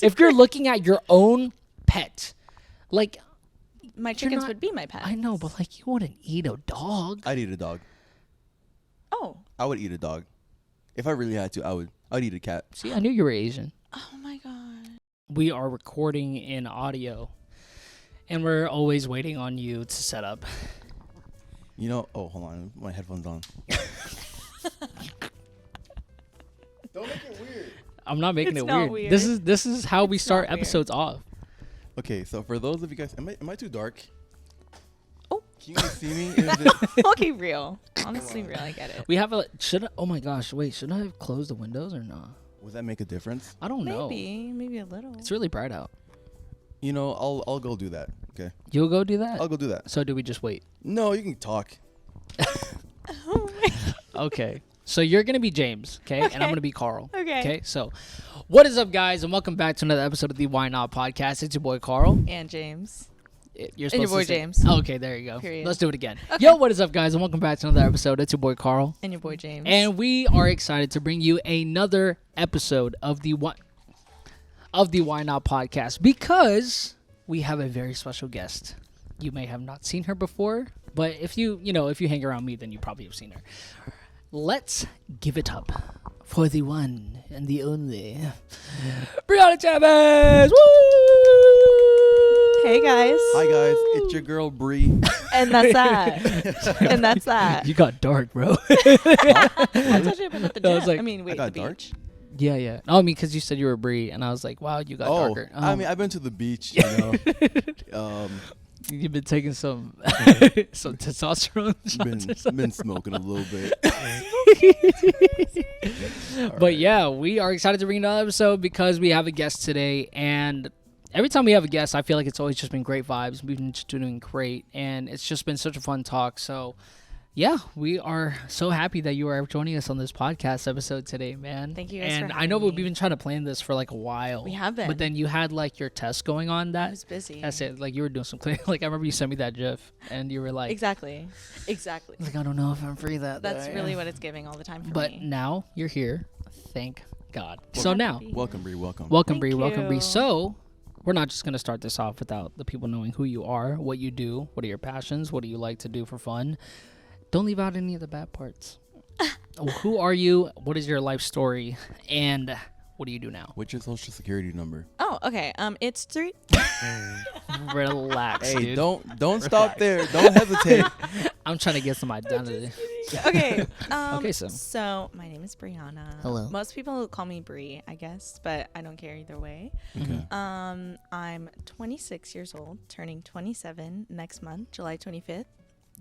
If you're looking at your own pet, like my chickens would be my pets. I know, but like you wouldn't eat a dog. I'd eat a dog. Oh. I would eat a dog. If I really had to, I'd eat a cat. See, I knew you were Asian. Oh my god. We are recording in audio, and we're always waiting on you to set up. You know, oh, hold on. My headphones on. Don't make it weird. I'm not making It's it not weird. weird. This is how we start not weird. episodes off. Okay, so for those of you guys, am I too dark? Oh. Can you guys see me? Is it, Okay, real. Honestly, real. I get it. We have a oh my gosh, wait, should I have closed the windows or not? would that make a difference? I don't know. Maybe a little. It's really bright out. You know, I'll go do that. Okay, You'll go do that? I'll go do that. So do we just wait? No, you can talk. Oh my. Okay. So you're going to be James, okay? And I'm Okay. going to be Carl. Okay. Okay. So what is up, guys? And welcome back to another episode of the Why Not podcast. It's your boy, Carl. And James. You're And your supposed boy to say- James. Okay, there you go. Period. Let's do it again. Okay. Yo, what is up, guys? And welcome back to another episode. It's your boy, Carl. And your boy James. And we are excited to bring you another episode of the Why Not podcast because we have a very special guest. You may have not seen her before, but if you hang around me, then you probably have seen her. Let's give it up for the one and the only Briana Chavez. Woo! Hey guys. Hi guys, it's your girl Bree. And that's that. And that's that. You got dark, bro. I told you about the I was gym. like- I mean, wait, got the dark? beach. Yeah. No, I mean, because you said you were Bree, and I was like, wow, you got darker. I mean, I've been to the beach. You know, You've been taking some some testosterone shots or something. been smoking a little bit. But yeah, we are excited to bring another episode because we have a guest today, and every time we have a guest, I feel like it's always just been great vibes. We've been just doing great, and it's just been such a fun talk. So yeah, we are so happy that you are joining us on this podcast episode today, man. Thank you guys And for I know having we've me. been trying to plan this for like a while. We have been. But then you had like your test going on I that. was busy. That's it. Like you were doing some cleaning. Like I remember you sent me that GIF, and you were like, Exactly. like I don't know if I'm free that That's day. really what it's giving all the time for But me. now you're here. Thank God. We're So happy now, to be Welcome, Bree. Welcome. welcome, Thank Bree. Welcome, Bree. you. So we're not just gonna start this off without the people knowing who you are, what you do, what are your passions, what do you like to do for fun. Don't leave out any of the bad parts. Who are you? What is your life story? And what do you do now? What's your social security number? Oh, okay. It's 3. Relax, Hey, dude. don't stop there. Don't hesitate. I'm trying to get some identity. Okay. Okay, so. So my name is Briana. Hello. Most people call me Bree, I guess, but I don't care either way. Okay. I'm 26 years old, turning 27 next month, July 25th.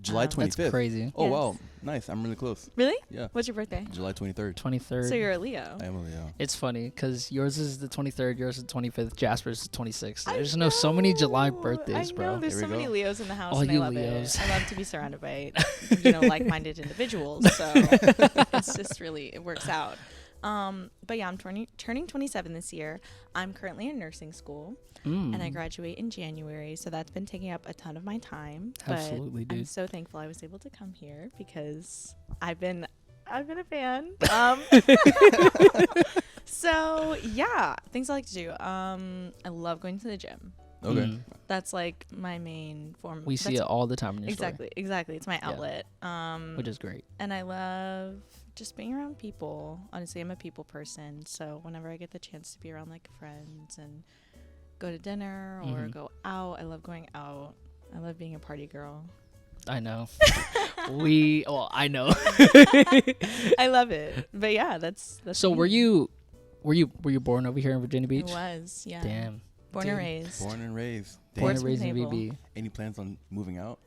July 25th. That's crazy. Oh Yes. wow, nice. I'm really close. Really? Yeah. What's your birthday? July 23rd. 23rd. So you're a Leo. I am a Leo. It's funny because yours is the 23rd, yours is the 25th, Jasper's the 26th. I There's so many July know, birthdays, I bro. know. There's Here so we many go. Leos in the house, All and I you love Leos. it. I love to be surrounded by, like-minded individuals. So it's just really, it works out. But yeah, I'm turning 27 this year. I'm currently in nursing school, and I graduate in January. So that's been taking up a ton of my time. But Absolutely, I'm dude. so thankful I was able to come here because I've been a fan. So yeah, things I like to do. I love going to the gym. Okay. Mm. That's like my main form. We see it all the time in your Exactly. It's my outlet. story, which is great. And I love just being around people. Honestly, I'm a people person. So whenever I get the chance to be around like friends and go to dinner or go out, I love going out. I love being a party girl. I know. I know. I love it. But yeah, that's So me. were you born over here in Virginia Beach? I was, yeah. Damn. Born and raised. Born and raised. Born Damn. and raised in Table. VB. Any plans on moving out?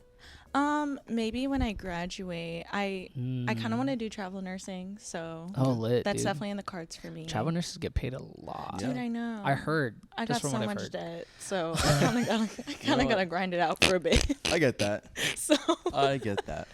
Maybe when I graduate, I kind of want to do travel nursing, so Oh, lit, that's dude. definitely in the cards for me. Travel nurses get paid a lot. Yeah. Dude, I know. I heard. I just got from so what I've much heard. debt, so I kind of gotta grind it out for a bit. I get that. So, I get that.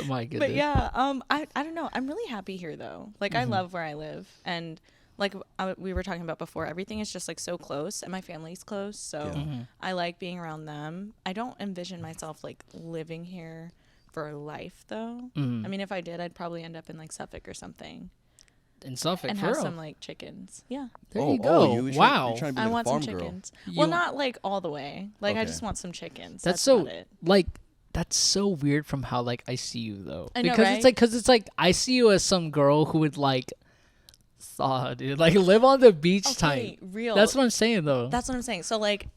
My goodness. but yeah, I don't know. I'm really happy here though. Like I love where I live, and like we were talking about before, everything is just like so close, and my family's close, so Yeah. I like being around them. I don't envision myself like living here for life though. I mean, if I did, I'd probably end up in like Suffolk or something. in Suffolk, and for have real. some like chickens. Yeah, There you go. You're Wow. trying to be I like a want some farm girl. chickens. You Well, want- not like all the way. Like I Okay. just want some chickens. That's That's so about it. like that's so weird from how like I see you though. I know, because right? it's like I see you as some girl who would like dude, like live on the beach Okay, type. real. That's what I'm saying though. That's what I'm saying. So like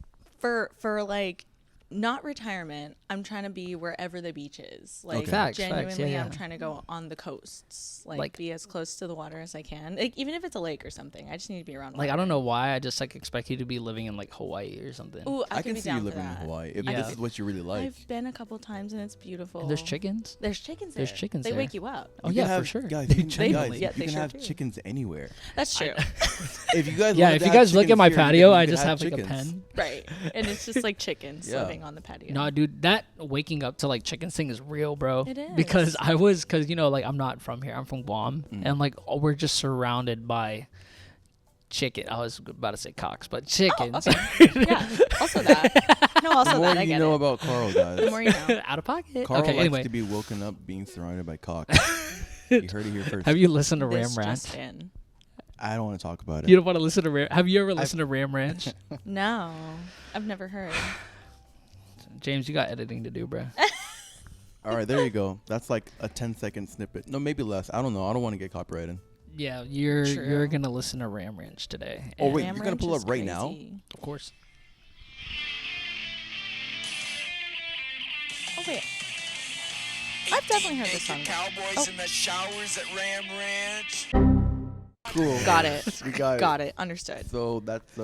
for like not retirement, I'm trying to be wherever the beach is. Like Okay. Facts, genuinely yeah. I'm trying to go on the coasts. Like- Be as close to the water as I can. Like even if it's a lake or something. I just need to be around Like I water. don't know why I just like expect you to be living in like Hawaii or something. Ooh, I could can be see you down for living in that. Hawaii if Yeah. this is what you really like. I've been a couple times and it's beautiful. And there's chickens? There's chickens there. There's chickens They there. wake you up. Oh You yeah, can have, for sure. Guys, They you can, genuinely- Yeah, you they can sure have do. chickens anywhere. That's true. If you guys Yeah, wanted if to you have guys look at chickens my here, patio, you I could just have like a chickens. pen. Right. And it's just like chickens Yeah. living on the patio. No, dude, that waking up to like chickens thing is real, bro. It is. Because because you know, like I'm not from here. I'm from Guam, and like we're just surrounded by chicken. I was about to say cocks, but chickens. Yeah. Also that. No, The also more that. I you get know it. about Carl, The guys. more you know. Out of pocket. Carl okay, likes anyway, to be woken up being surrounded by cocks. You heard it here first. have you listened to This Ram Ranch? just in. I don't want to talk about it. You don't want to listen to Ram? Have you ever listened to Ram Ranch? No. I've never heard. James, you got editing to do, bro. All right, there you go. That's like a 10-second snippet. No, maybe less. I don't know. I don't want to get copyrighted. Yeah, you're True. gonna listen to Ram Ranch today. Oh, and- wait, Ram you're gonna Ranch pull is up right now? crazy. of course. Oh wait. I've definitely heard this song. Cowboys in the showers at Ram Ranch. Cool. Got it. We got it. Got it. Understood. So that's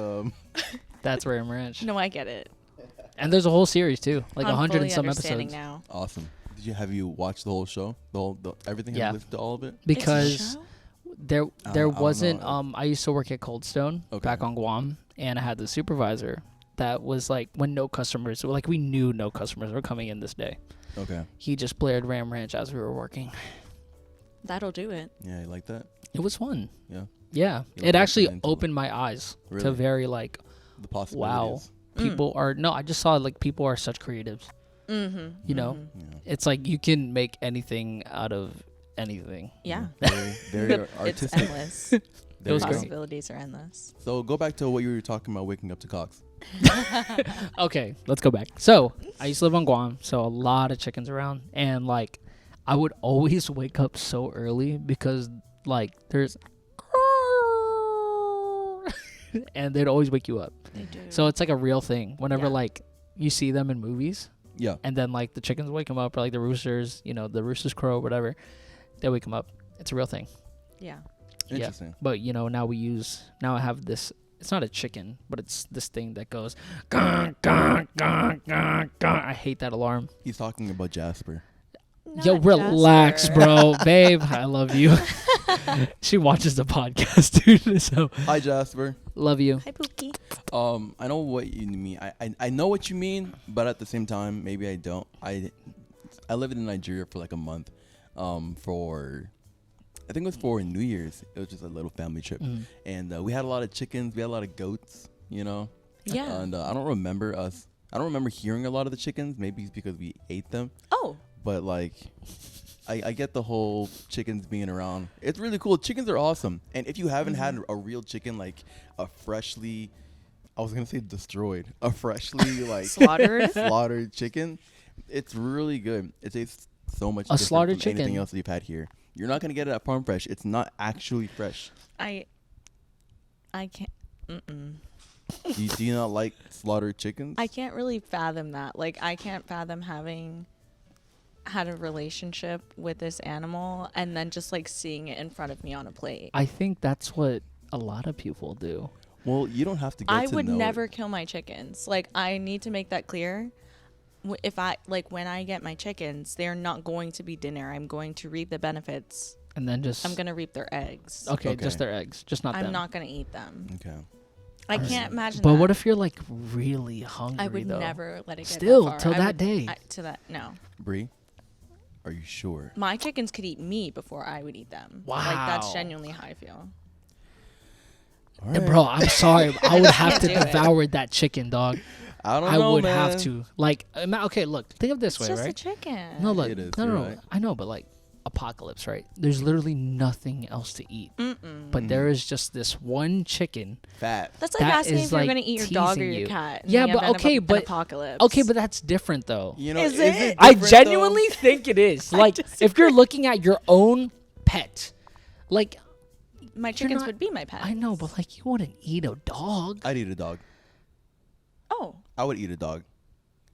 That's Ram Ranch. No, I get it. And there's a whole series too, like I'm 100 fully and some understanding episodes. now. awesome. Have you watched the whole show? The everything? Yeah. Have you listened to all of it? Because It's a show? there I there don't wasn't know. I used to work at Cold Stone Okay. back on Guam, and I had the supervisor that was like when no customers, like we knew no customers were coming in this day. Okay. He just blared Ram Ranch as we were working. That'll do it. Yeah, you like that? It was fun. Yeah. Yeah, You it were actually into it. opened my eyes to Really? very like The wow. possibilities. People are no. I just saw like people are such creatives. Mm-hmm. You know, Yeah. it's like you can make anything out of anything. Yeah. Very, very It's artistic. endless. It Very was good. great. Possibilities are endless. So go back to what you were talking about, waking up to cocks. Okay, let's go back. So I used to live on Guam, so a lot of chickens around, and like I would always wake up so early because like there's and they'd always wake you up. They do. So it's like a real thing. Whenever Yeah. like you see them in movies, Yeah. and then like the chickens wake them up, or like the roosters, you know, the roosters crow, whatever, they wake them up. It's a real thing. yeah. Interesting. But you know, now I have this. It's not a chicken, but it's this thing that goes. Gah, gah, gah, gah, gah. I hate that alarm. He's talking about Jasper. Yo, Not relax, Jasper. bro, babe. I love you. She watches the podcast, dude. So Hi, Jasper. love you. Hi, Pookie. I know what you mean. I know what you mean, but at the same time, maybe I don't. I lived in Nigeria for like a month. I think it was for New Year's. It was just a little family trip, and we had a lot of chickens. We had a lot of goats. You know. Yeah. And I don't remember hearing a lot of the chickens. Maybe it's because we ate them. Oh. But like, I get the whole chickens being around. It's really cool. Chickens are awesome. And if you haven't had a real chicken, like a freshly, I was gonna say destroyed, a freshly like Slaughtered? slaughtered chicken, it's really good. It tastes so much different slaughtered from anything chicken. else that you've had here. You're not gonna get it at Farm Fresh. It's not actually fresh. I can't. Mm-mm. Do you not like slaughtered chickens? I can't really fathom that. Like, I can't fathom having had a relationship with this animal and then just like seeing it in front of me on a plate. I think that's what a lot of people do. Well, you don't have to get I to would know never it. kill my chickens. Like, I need to make that clear. If I like when I get my chickens, they're not going to be dinner. I'm going to reap the benefits. And then just I'm gonna reap their eggs. okay, Okay. just their eggs, just not I'm them. not gonna eat them. Okay. I can't imagine. But that. what if you're like really hungry? I would though? never let it get Still, that far. till I that would- day. to that no. Bree, are you sure? My chickens could eat me before I would eat them. Like, that's Wow. genuinely how I feel. All And bro, I'm sorry. I would have to do it. devour that chicken, dog. I don't I know, would man. have to. Like, okay, look, think of it this It's way, just right? a chicken. No, look, It is, no, you're no, right. I know, but like, apocalypse, right? There's literally nothing else to eat. But there is just this one chicken. Fat. That's like That asking is, if you're like, going to eat your dog or teasing your you. cat. in Yeah, the but event of okay, an but apocalypse. okay, but that's different though. You know, Is is it? it I different, genuinely think it is. Like, if you're looking at your own pet, like, my chickens not- would be my pet. I know, but like, you wouldn't eat a dog. I'd eat a dog. Oh. I would eat a dog.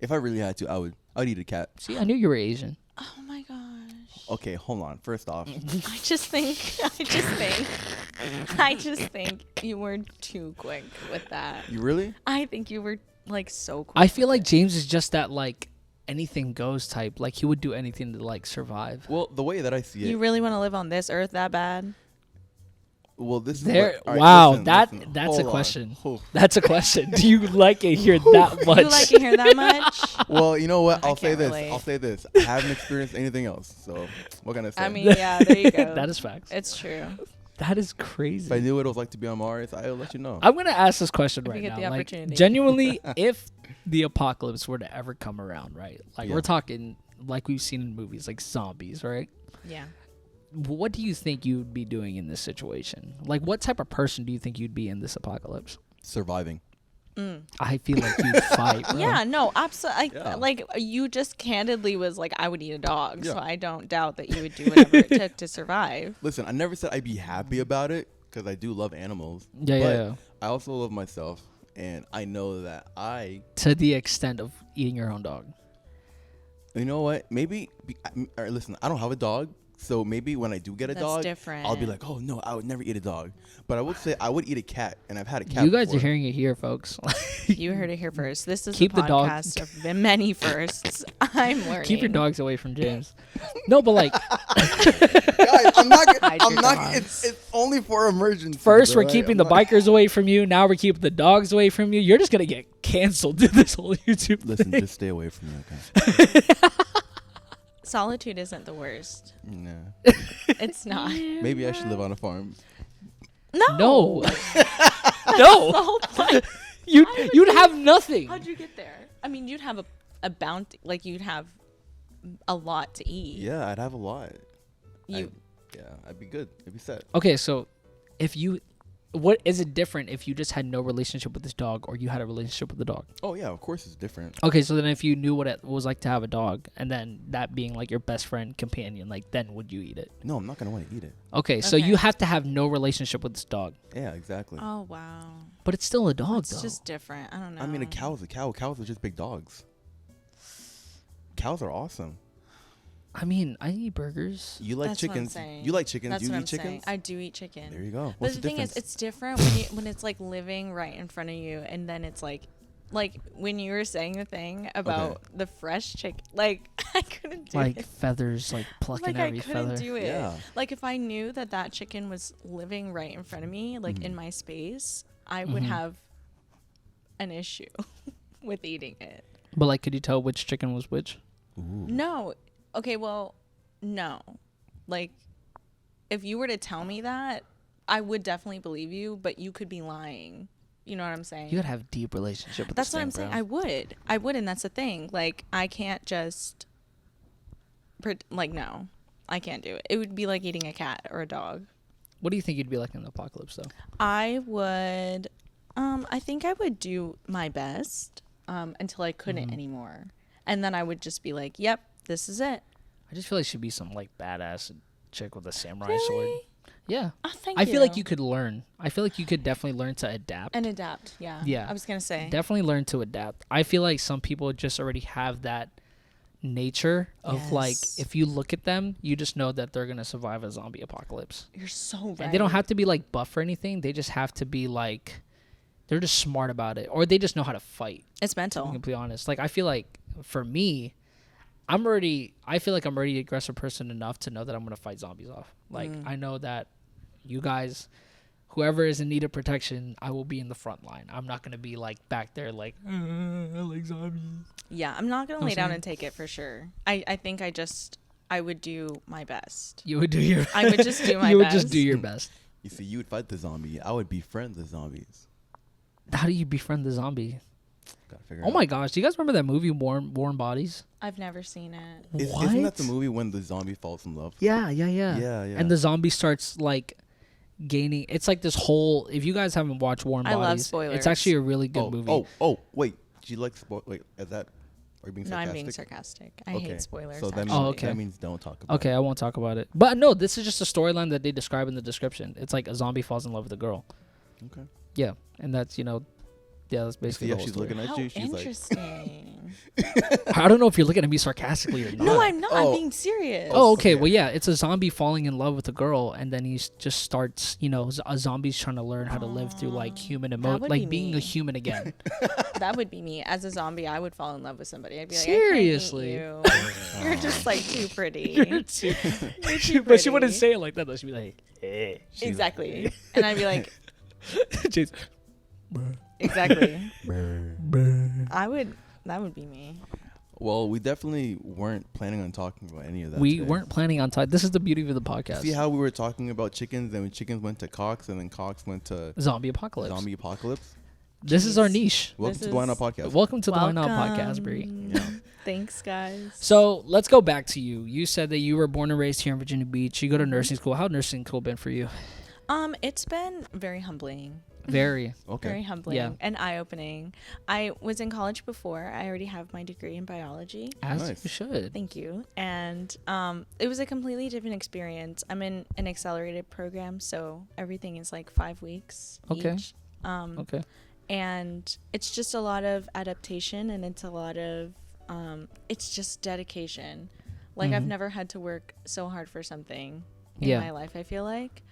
If I really had to, I'd eat a cat. See, I knew you were Asian. Oh my gosh. Okay, hold on. First off, I just think you were too quick with that. you really? I think you were like so quick. I feel like James is just that like anything goes type. Like, he would do anything to like survive. Well, the way that I see it. You really want to live on this earth that bad? Well, this is There, what, all right, wow, listen, that's hold a on. question. Oh. That's a question. Do you like it here that much? You like to hear that much? Well, you know what? I I'll say can't this. relate. I'll say this. I haven't experienced anything else. So what can I say? I mean, yeah, there you go. That is facts. It's true. That is if I crazy. knew what it was like to be on Mars, I'll let you know. I'm gonna ask this question If right you get now. the Like, opportunity. genuinely, if the apocalypse were to ever come around, right? Like, Yeah. we're talking like we've seen in movies, like zombies, right? Yeah. What do you think you would be doing in this situation? Like, what type of person do you think you'd be in this apocalypse? Surviving. I feel like you'd fight. Bro. Yeah, no, absolutely. Yeah. Like, you just candidly was like, I would eat a dog. So Yeah. I don't doubt that you would do whatever it took to survive. Listen, I never said I'd be happy about it because I do love animals. Yeah, but yeah. I also love myself, and I know that To the extent of eating your own dog. you know what? Maybe. All right, listen, I don't have a dog. So maybe when I do get a That's dog, different. I'll be like, oh no, I would never eat a dog. But I would say I would eat a cat, and I've had a cat. You guys before. are hearing it here, folks. You heard it here first. This is Keep the the dog- podcast of the many firsts. I'm learning. Keep your dogs away from James. No, but like, Guys, I'm not. Hide I'm your not. dogs. It's only for emergency. first we're keeping the bikers away from you. Now we're keeping the dogs away from you. You're just gonna get canceled to this whole YouTube Listen, thing. just stay away from me, okay? Solitude isn't the worst. Nah. It's not. Maybe I should live on a farm. No. No, The no, whole point. you'd have nothing. How'd you get there? I mean, you'd have a bounty. Like, you'd have a lot to eat. Yeah, I'd have a lot. You. I'd be good. I'd be set. Okay, so if you, what is it different if you just had no relationship with this dog or you had a relationship with the dog? Oh yeah, of course it's different. Okay, so then if you knew what it was like to have a dog and then that being like your best friend companion, like then would you eat it? No, I'm not gonna want to eat it. Okay, so Okay. you have to have no relationship with this dog, Yeah, exactly. Oh wow. but it's still a dog It's though. just different. I don't know. I mean, a cow's a cow. Cows are just big dogs. Cows are awesome. I mean, I eat burgers. You like That's what I'm chickens. saying. You like chickens. That's You what eat I'm chickens. saying. I do eat chicken. There you go. But What's the the thing difference? is, it's different when it's like living right in front of you, and then it's like when you were saying the thing about the fresh chicken, like I couldn't do Like it. feathers, like plucking Like I every couldn't feather. do it. Yeah. Like if I knew that chicken was living right in front of me, like in my space, I would have an issue with eating it. But like, could you tell which chicken was which? No. Okay, well, no. Like, if you were to tell me that, I would definitely believe you, but you could be lying. You know what I'm saying? You gotta have deep relationship with That's this what thing, I'm saying. bro. I would, and that's the thing. Like, I can't just, like, no. I can't do it. It would be like eating a cat or a dog. What do you think you'd be like in the apocalypse, though? I would, I think I would do my best until I couldn't anymore. And then I would just be like, yep, this is it. I just feel like she'd be some like badass chick with a samurai Really? sword. Yeah. Oh, thank I you. feel like you could learn. I feel like you could definitely learn to adapt. And adapt, yeah. Yeah. I was going to say. Definitely learn to adapt. I feel like some people just already have that nature of like, Yes. if you look at them, you just know that they're gonna survive a zombie apocalypse. You're so right. And they don't have to be like buff or anything. They just have to be like, they're just smart about it, or they just know how to fight. It's To be mental. completely honest, like I feel like for me, I feel like I'm already an aggressive person enough to know that I'm gonna fight zombies off. Like I know that you guys, whoever is in need of protection, I will be in the front line. I'm not gonna be like back there like I like zombies. Yeah, I'm not going to Know lay what I'm down saying? and take it for sure. I think I would do my best. You would do your. I would just do my You would best. just do your best. You see, you would fight the zombie. I would befriend the zombies. How do you befriend the zombie? Gotta figure Oh out. my gosh, do you guys remember that movie Warm Bodies? I've never seen it. Isn't that the movie when the zombie falls in love? Yeah. Yeah. And the zombie starts like gaining. It's like this whole. If you guys haven't watched Warm I Bodies, love spoilers. it's actually a really good movie. Wait. Do you like wait? Is that? Are you being No, sarcastic? I'm being sarcastic. I hate spoilers. So that means, actually. okay. that means don't talk about Okay, I won't talk about it. But no, this is just a storyline that they describe in the description. It's like a zombie falls in love with a girl. it. Okay. Yeah, and that's that's basically See the how whole she's story. looking at How you. She's like, interesting. I don't know if you're looking at me sarcastically or not. No, I'm not. Oh. I'm being serious. Oh, okay. Okay. Well, yeah, it's a zombie falling in love with a girl, and then he just starts, a zombie's trying to learn how to live through like human that would like be being a me. human again. That would be me. As a zombie, I would fall in love with somebody. I'd be like, Seriously? I can't hate you. You're just like too pretty. You're too But she wouldn't pretty. say it like that though. She'd be like, "Hey." Exactly. And I'd be like, James, exactly. That would be me. well, we definitely weren't planning on talking about any of that. we today. weren't planning on time. This is the beauty of the podcast. See how we were talking about chickens, and when chickens went to cocks, and then cocks went to Zombie apocalypse. zombie apocalypse. This is our Jeez. niche. Welcome This to the Why Not is- Podcast. Welcome to the Why Not Welcome. podcast, Bree. Yeah. Thanks, guys. So let's go back to you. You said that you were born and raised here in Virginia Beach. You go to nursing school. How nursing school been for you? It's been very humbling. Very. Okay. Very humbling Yeah. and eye-opening. I was in college before. I already have my degree in biology. As Nice. you should. Thank you. And it was a completely different experience. I'm in an accelerated program, so everything is like 5 weeks Okay. each. Okay. And it's just a lot of adaptation, and it's a lot of it's just dedication. Like I've Mhm. never had to work so hard for something in Yeah. my life, I feel like.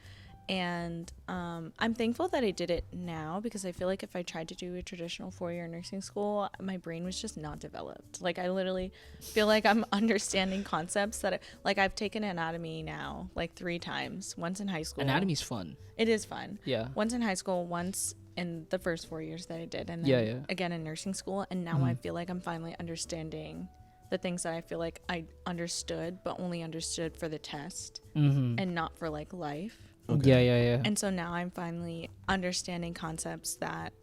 And I'm thankful that I did it now, because I feel like if I tried to do a traditional 4-year nursing school, my brain was just not developed. Like I literally feel like I'm understanding concepts that like I've taken anatomy now like 3 times. Once in high school. Anatomy's fun. It is fun. Yeah. Once in high school, once in the first 4 years that I did, and then Yeah. again in nursing school. And now I feel like I'm finally understanding the things that I feel like I understood, but only understood for the test Mm-hmm. and not for like life. Okay. Yeah. And so now I'm finally understanding concepts that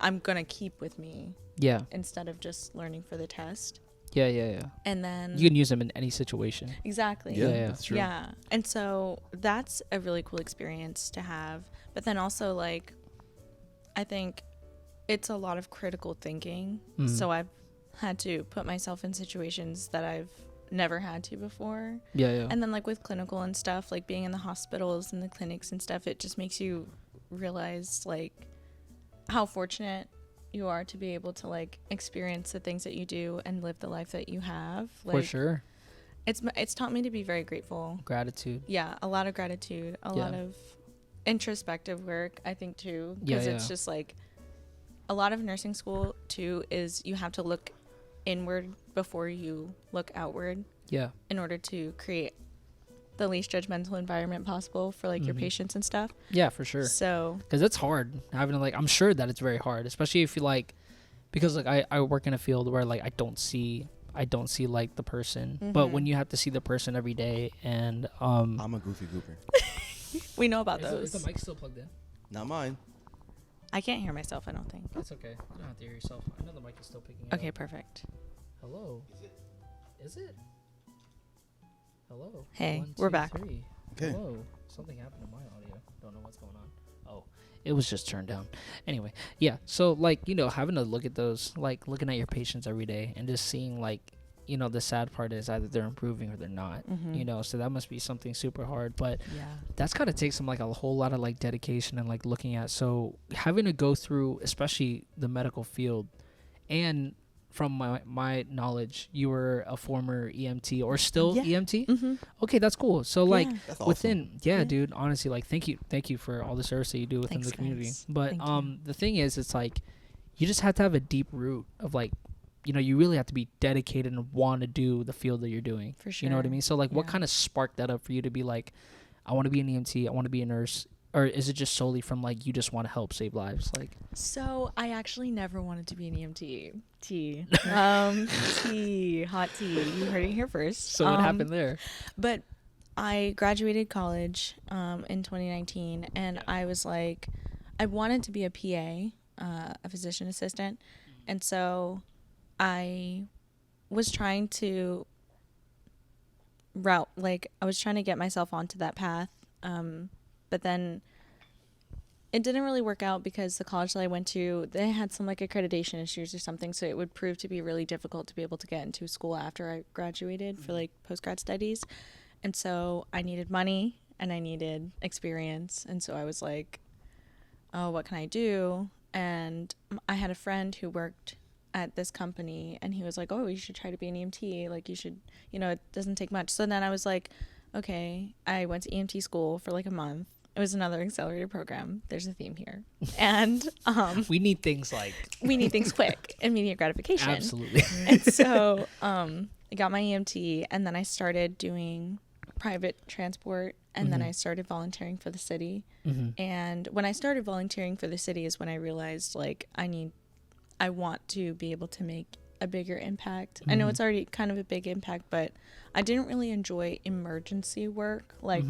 I'm gonna keep with me Yeah. instead of just learning for the test. Yeah. And then You can use them in any situation. exactly. Yeah, Yeah. that's true. Yeah. And so that's a really cool experience to have. But then also, like, I think it's a lot of critical thinking. Mhm. So I've had to put myself in situations that I've never had to before. Yeah. And then, like, with clinical and stuff, like being in the hospitals and the clinics and stuff, it just makes you realize, like, how fortunate you are to be able to, like, experience the things that you do and live the life that you have. Like, For sure. it's taught me to be very grateful. Gratitude. Yeah, a lot of gratitude, a lot of introspective work, I think, too, because Yeah, it's yeah. just like a lot of nursing school too is you have to look inward before you look outward Yeah. in order to create the least judgmental environment possible for like your Mhm. patients and stuff. Yeah, for sure. So Because it's hard having to, like, I'm sure that it's very hard, especially if you like, because like I work in a field where like I don't see like the person, but when you have to see the person every day, and I'm a goofy gooper. we know about is those. the mic still plugged in? Not mine. I can't hear myself, I don't think. That's okay. You don't have to hear yourself. I know the mic is still picking it Okay, up. perfect. Hello. Is it? Hello. Hey, 1, we're 2, back. 3. Okay. Hello. Something happened to my audio. Don't know what's going on. Oh, it was just turned down. Anyway, yeah. So like, having to look at those, like looking at your patients every day and just seeing like, the sad part is either they're improving or they're not. So that must be something super hard. But Yeah. that's gotta take some like a whole lot of like dedication and like looking at. So having to go through, especially the medical field, and from my knowledge, you were a former EMT or still Yeah. EMT. Mm-hmm. Okay, that's cool. So like That's awesome. within, yeah, Yeah. dude, honestly, like thank you for all the service that you do within Thanks, the community. guys. But Thank you. the thing is, it's like you just have to have a deep root of like, you really have to be dedicated and want to do the field that you're doing. For sure. You know what I mean? So like, what Yeah. kind of sparked that up for you to be like, I want to be an EMT, I want to be a nurse, or is it just solely from like you just want to help save lives? Like, So I actually never wanted to be an EMT. Tea. Tea. Hot tea. You heard it here first. so what happened there? But I graduated college in 2019, and I was like, I wanted to be a PA, a physician assistant, And so I was trying to get myself onto that path. But then it didn't really work out because the college that I went to, they had some like accreditation issues or something. So it would prove to be really difficult to be able to get into school after I graduated for like post-grad studies. And so I needed money and I needed experience. And so I was like, oh, what can I do? And I had a friend who worked at this company and he was like, oh, you should try to be an EMT. Like you should, it doesn't take much. So then I was like, okay, I went to EMT school for like a month. It was another accelerated program. There's a theme here. And we need things quick, immediate gratification. Absolutely. And so I got my EMT and then I started doing private transport and then I started volunteering for the city. And when I started volunteering for the city is when I realized like I want to be able to make a bigger impact. I know it's already kind of a big impact, but I didn't really enjoy emergency work. Like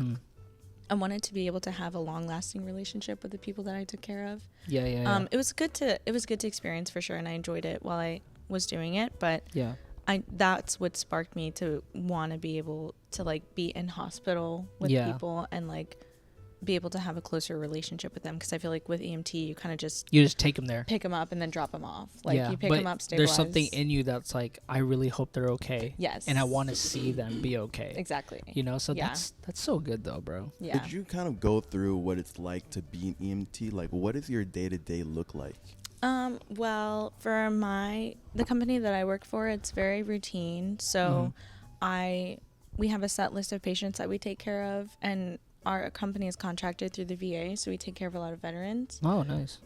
I wanted to be able to have a long-lasting relationship with the people that I took care of. Yeah. It was good to experience for sure, and I enjoyed it while I was doing it. But that's what sparked me to want to be able to like be in hospital with people and like be able to have a closer relationship with them, because I feel like with EMT you kind of just take them there, pick them up and then drop them off. Like you pick them up, stabilize. There's something in you that's like, I really hope they're okay. Yes. And I want to see them be okay. Exactly. So that's so good though, bro. Yeah. Could you kind of go through what it's like to be an EMT? Like, what does your day-to-day look like? Well, for the company that I work for, it's very routine. So we have a set list of patients that we take care of, and our company is contracted through the VA, so we take care of a lot of veterans. Oh, nice.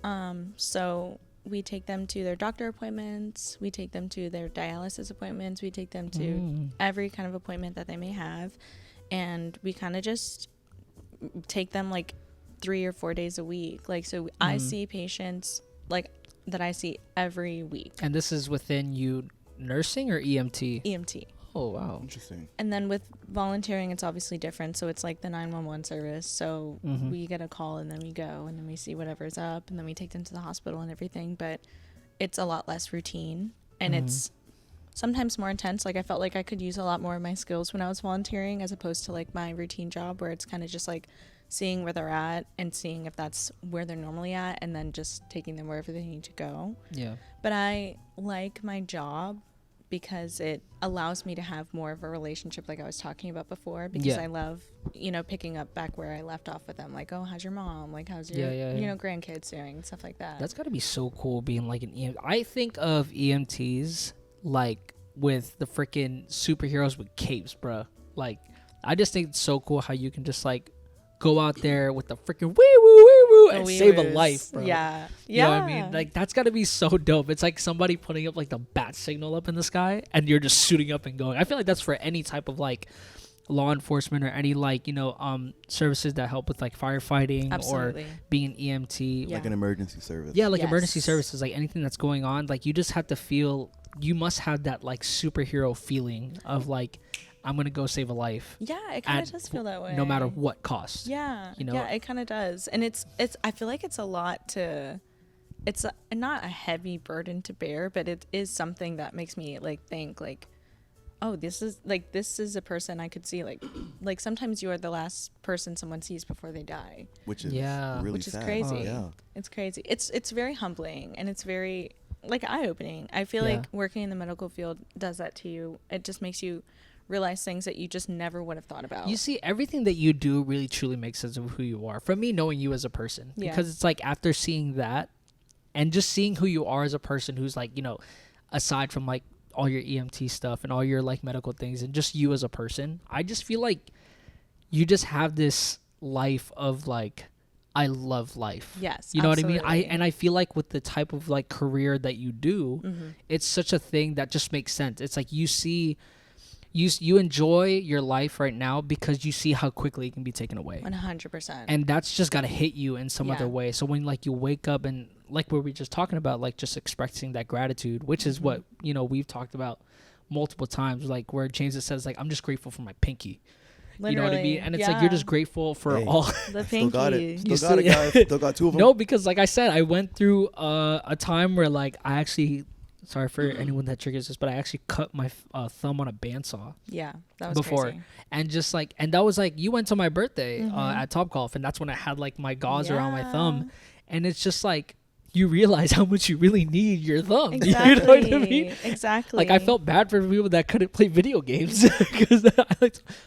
So we take them to their doctor appointments, we take them to their dialysis appointments, we take them to every kind of appointment that they may have, and we kind of just take them like 3 or 4 days a week. Like, so I see patients like that I see every week. And this is within you nursing or EMT? EMT. Oh, wow. Interesting. And then with volunteering, it's obviously different. So it's like the 911 service. So we get a call and then we go and then we see whatever's up and then we take them to the hospital and everything. But it's a lot less routine and it's sometimes more intense. Like I felt like I could use a lot more of my skills when I was volunteering as opposed to like my routine job where it's kind of just like seeing where they're at and seeing if that's where they're normally at and then just taking them wherever they need to go. Yeah. But I like my job because it allows me to have more of a relationship like I was talking about before, because I love, picking up back where I left off with them. Like, oh, how's your mom? Like, how's your, grandkids doing? Stuff like that. That's got to be so cool being like an EMT. I think of EMTs like with the freaking superheroes with capes, bro. Like, I just think it's so cool how you can just like go out there with the freaking wee-woo and save a life, bro. Yeah. You know what I mean? Like, that's got to be so dope. It's like somebody putting up like the bat signal up in the sky and you're just shooting up and going. I feel like that's for any type of like law enforcement or any like, services that help with like firefighting or being an EMT. Like an emergency service. Yeah, like emergency services, like anything that's going on. Like, you just have to feel, you must have that like superhero feeling of like, I'm going to go save a life. Yeah, it kind of does feel that way. No matter what cost. Yeah. Yeah, it kind of does. And it's I feel like it's a lot to, it's not a heavy burden to bear, but it is something that makes me like think like, oh, this is a person I could see. Like sometimes you are the last person someone sees before they die. Which is really which is sad. crazy. Oh, yeah. It's crazy. It's very humbling and it's very like eye-opening. I feel like working in the medical field does that to you. It just makes you realize things that you just never would have thought about. You see, everything that you do really truly makes sense of who you are. From me knowing you as a person. Because it's like after seeing that and just seeing who you are as a person who's like, aside from like all your EMT stuff and all your like medical things and just you as a person, I just feel like you just have this life of like, I love life. Yes. You know what I mean? I feel like with the type of like career that you do, it's such a thing that just makes sense. It's like you enjoy your life right now because you see how quickly it can be taken away. 100%. And that's just got to hit you in some other way. So when like you wake up and like what we were just talking about, like just expressing that gratitude, which is what, we've talked about multiple times, like where James says like, I'm just grateful for my pinky. Literally, you know what I mean? And it's like, you're just grateful for all. The pinky. Still got it. Still got it, guys. Still got 2 of them. No, because like I said, I went through a time where like I actually sorry for anyone that triggers this, but I actually cut my thumb on a bandsaw Yeah, that was before. crazy. And just like, and that was like, you went to my birthday at Topgolf, and that's when I had like my gauze around my thumb. And it's just like, you realize how much you really need your thumb. Exactly. You know what I mean? Exactly. Like, I felt bad for people that couldn't play video games. Cause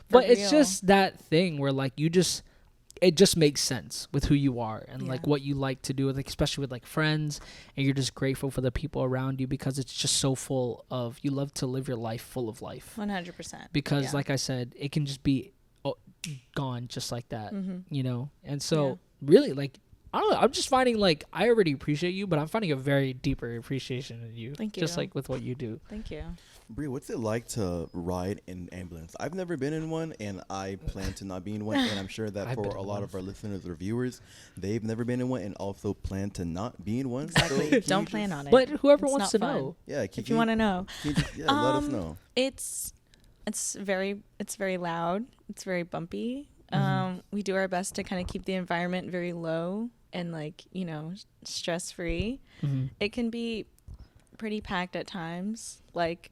but it's real. just that thing where like, it just makes sense with who you are and like Yeah. what you like to do, like especially with like friends, and you're just grateful for the people around you because it's just so full of, you love to live your life full of life. 100%. Because Yeah. like I said, it can just be gone just like that, you know? And so Yeah. really, like, I don't know, I'm just finding like, I already appreciate you, but I'm finding a very deeper appreciation in you. Thank Just you. like with what you do. Thank you. Brie, what's it like to ride in ambulance? I've never been in one, and I plan to not be in one. And I'm sure that I've been for a in lot one. of our listeners or viewers, they've never been in one and also plan to not be in one. Exactly. So can Don't you plan just- on it. But whoever It's wants to not fun. know. Yeah, If you want to know, can you just, let us know. it's very loud. It's very bumpy. We do our best to kind of keep the environment very low and like, you know, stress free. It can be pretty packed at times. Like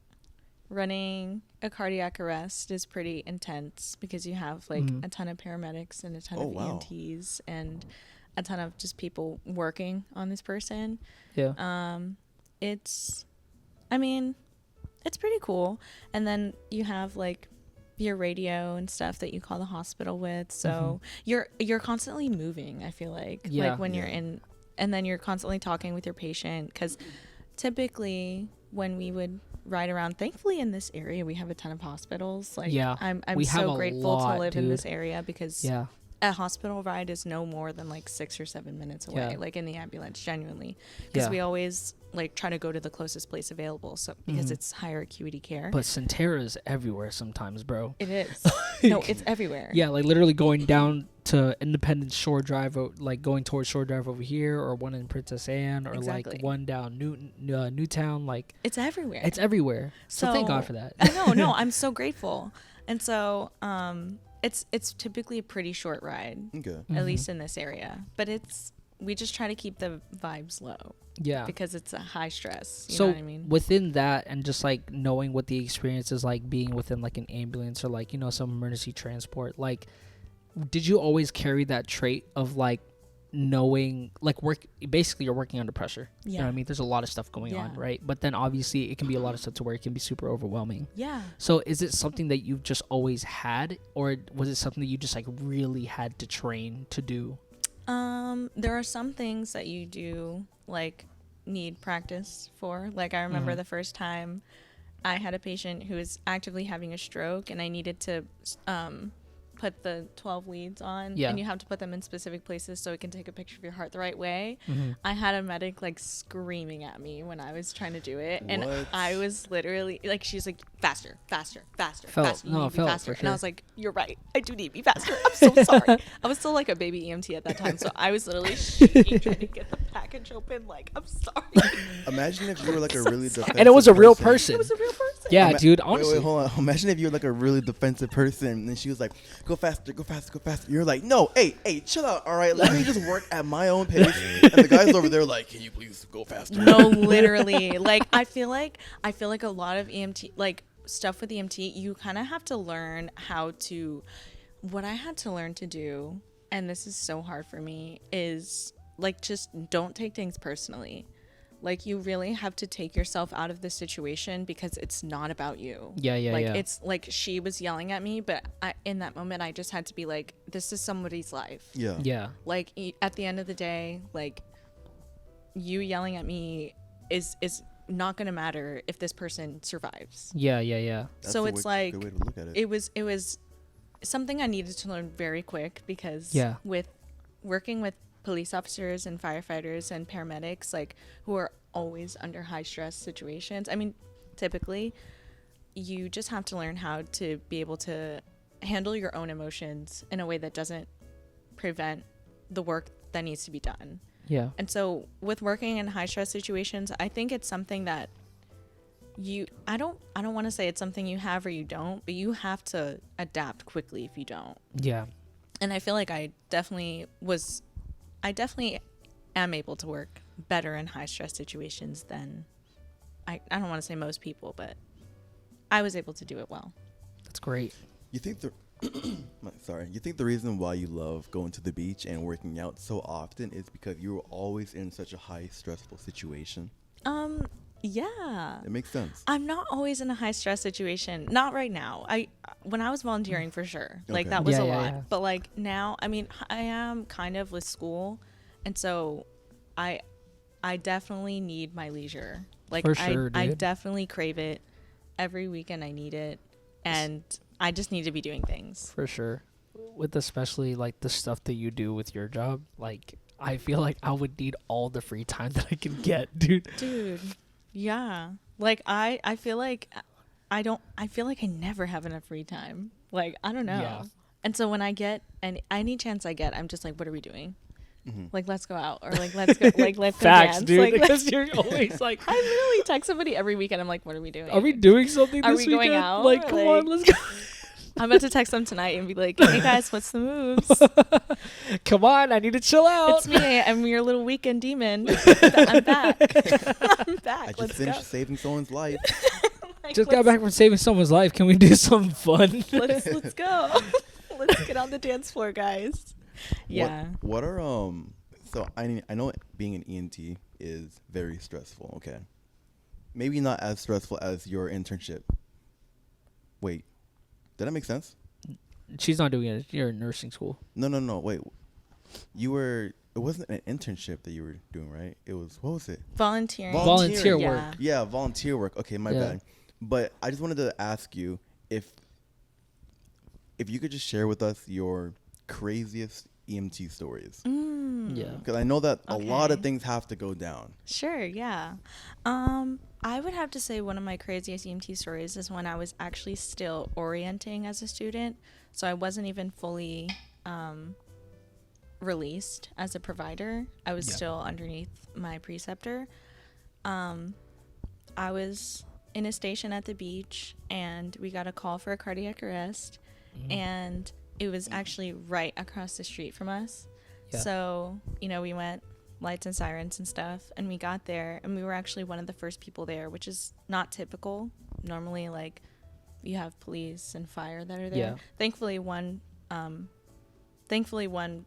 running a cardiac arrest is pretty intense because you have like a ton of paramedics and a ton Oh, of wow. EMTs and a ton of just people working on this person. Yeah. It's pretty cool. And then you have like your radio and stuff that you call the hospital with. So you're constantly moving, I feel like. Yeah. Like when you're in, and then you're constantly talking with your patient, because typically when we would ride around, thankfully in this area we have a ton of hospitals. Like Yeah. I'm We have so a grateful lot, to live in dude. this area because Yeah. a hospital ride is no more than like 6 or 7 minutes away, Yeah. like in the ambulance, genuinely, because Yeah. we always like try to go to the closest place available, so because it's higher acuity care. But Centera's everywhere sometimes, bro. It is. No, it's everywhere. Yeah, like literally going down to Independence Shore Drive, like going towards Shore Drive over here, or one in Princess Anne, or Exactly. like one down Newtown. Like It's everywhere. it's everywhere. So thank God So- for that. I know. No, I'm so grateful. And so, it's typically a pretty short ride, Okay. at least in this area. But we just try to keep the vibes low Yeah. because it's a high stress. You So know what I mean? within that, and just like knowing what the experience is like being within like an ambulance or like, you know, some emergency transport, like, did you always carry that trait of like knowing, like, basically you're working under pressure? You know what I Yeah. mean? There's a lot of stuff going on, Yeah. right? But then obviously it can be a lot of stuff to where it can be super overwhelming. Yeah. So is it something that you've just always had, or was it something that you just like really had to train to do? There are some things that you do like need practice for. Like I remember the first time I had a patient who was actively having a stroke, and I needed to put the 12 leads on, Yeah. and you have to put them in specific places so it can take a picture of your heart the right way. I had a medic like screaming at me when I was trying to do it, and What? I was literally like, she's like, faster, faster, faster, Felt- faster. You no, need to be felt, faster. for And I sure. was like, you're right, I do need to be faster. I'm so sorry. I was still like a baby EMT at that time, so I was literally shaking trying to get the package open. Like, I'm sorry. Imagine if you were like a really defensive And it was a real person. It was a real person. Yeah, dude. Wait, Honestly, hold on. Imagine if you were like a really defensive person, and she was like, "Go faster, go faster, go faster." You're like, "No, hey, chill out. All right, let me just work at my own pace." And the guys over there like, "Can you please go faster?" No, literally. Like, I feel like a lot of EMT, like stuff with EMT, you kind of have to learn how to. What I had to learn to do, and this is so hard for me, is like just don't take things personally. Like, you really have to take yourself out of the situation because it's not about you. Yeah, Like, yeah. it's like she was yelling at me, but in that moment, I just had to be like, this is somebody's life. Yeah. yeah, Like, at the end of the day, like, you yelling at me is not going to matter if this person survives. yeah, yeah, yeah. That's So the it's way, like, good way to look at it. it was something I needed to learn very quick because Yeah. with working with police officers and firefighters and paramedics, like, who are always under high stress situations. I mean, typically you just have to learn how to be able to handle your own emotions in a way that doesn't prevent the work that needs to be done. Yeah. And so with working in high stress situations, I think it's something that I don't want to say it's something you have or you don't, but you have to adapt quickly if you don't. Yeah. And I feel like I definitely am able to work better in high stress situations than I don't want to say most people, but I was able to do it well. That's great. You think the you think the reason why you love going to the beach and working out so often is because you were always in such a high stressful situation? Yeah. It makes sense. I'm not always in a high stress situation. Not right now. When I was volunteering for sure. Like Okay. that was Yeah, a yeah, lot. yeah. But like now, I mean, I am kind of with school, and so I definitely need my leisure. Like For sure, I dude. definitely crave it. Every weekend I need it, and I just need to be doing things. For sure. With especially like the stuff that you do with your job, like I feel like I would need all the free time that I can get, dude. Dude, yeah. Like I feel like I feel like I never have enough free time. Like I don't know. Yeah. And so when I get any chance I get, I'm just like, what are we doing? Mm-hmm. Like let's go out, or like let's go like let's go Facts, dance. dude. Like, Because you're always like, I literally text somebody every weekend. I'm like, what are we doing? are we doing something Are this we going weekend? out? Like, Or, come like- on, let's go. I'm about to text them tonight and be like, hey guys, what's the moves? Come on, I need to chill out. It's me. I'm your little weekend demon. I'm back. I'm back. I just Let's finished go. saving someone's life. Like, Just got let's- back from saving someone's life. Can we do something fun? Let's go. Let's get on the dance floor, guys. Yeah. What are So I know being an ENT is very stressful. Okay, maybe not as stressful as your internship. Wait, did that make sense? She's not doing it. You're in nursing school. No. Wait, you were. It wasn't an internship that you were doing, right? It was. What was it? Volunteering. Volunteer Yeah. work. Yeah, volunteer work. Okay, my Yeah. bad. But I just wanted to ask you if you could just share with us your craziest EMT stories, Yeah. because I know that a lot of Okay. things have to go down. Sure, yeah. I would have to say one of my craziest EMT stories is when I was actually still orienting as a student. So I wasn't even fully released as a provider. I was Yeah. still underneath my preceptor. I was in a station at the beach and we got a call for a cardiac arrest, and it was actually right across the street from us. Yeah. So, we went lights and sirens and stuff, and we got there and we were actually one of the first people there, which is not typical. Normally, like, you have police and fire that are there. Yeah. Thankfully one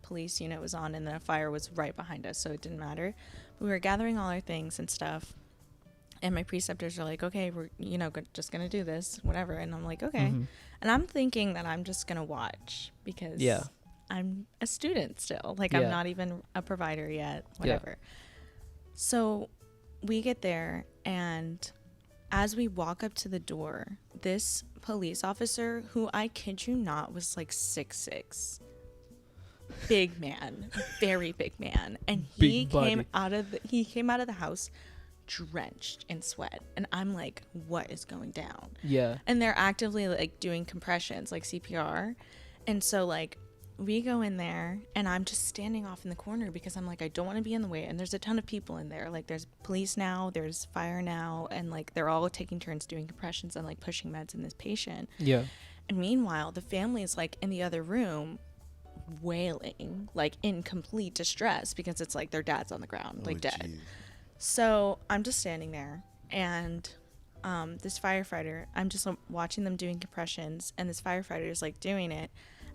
police unit was on and then a fire was right behind us, so it didn't matter. We were gathering all our things and stuff, and my preceptors are like, okay, we're just gonna do this, whatever. And I'm like, okay. And I'm thinking that I'm just gonna watch because Yeah. I'm a student still. Like, Yeah. I'm not even a provider yet, whatever. So we get there, and as we walk up to the door, this police officer, who I kid you not was like 6'6", big man, very big man, and he Big body. came out of the house drenched in sweat, and I'm like, what is going down? Yeah. And they're actively like doing compressions, like CPR. And so like we go in there and I'm just standing off in the corner because I'm like, I don't want to be in the way. And there's a ton of people in there. Like, there's police now, there's fire now, and like they're all taking turns doing compressions and like pushing meds in this patient. Yeah. And meanwhile, the family is like in the other room wailing, like in complete distress, because it's like their dad's on the ground, like dead. Jeez. So I'm just standing there, and this firefighter, I'm just watching them doing compressions, and this firefighter is like doing it,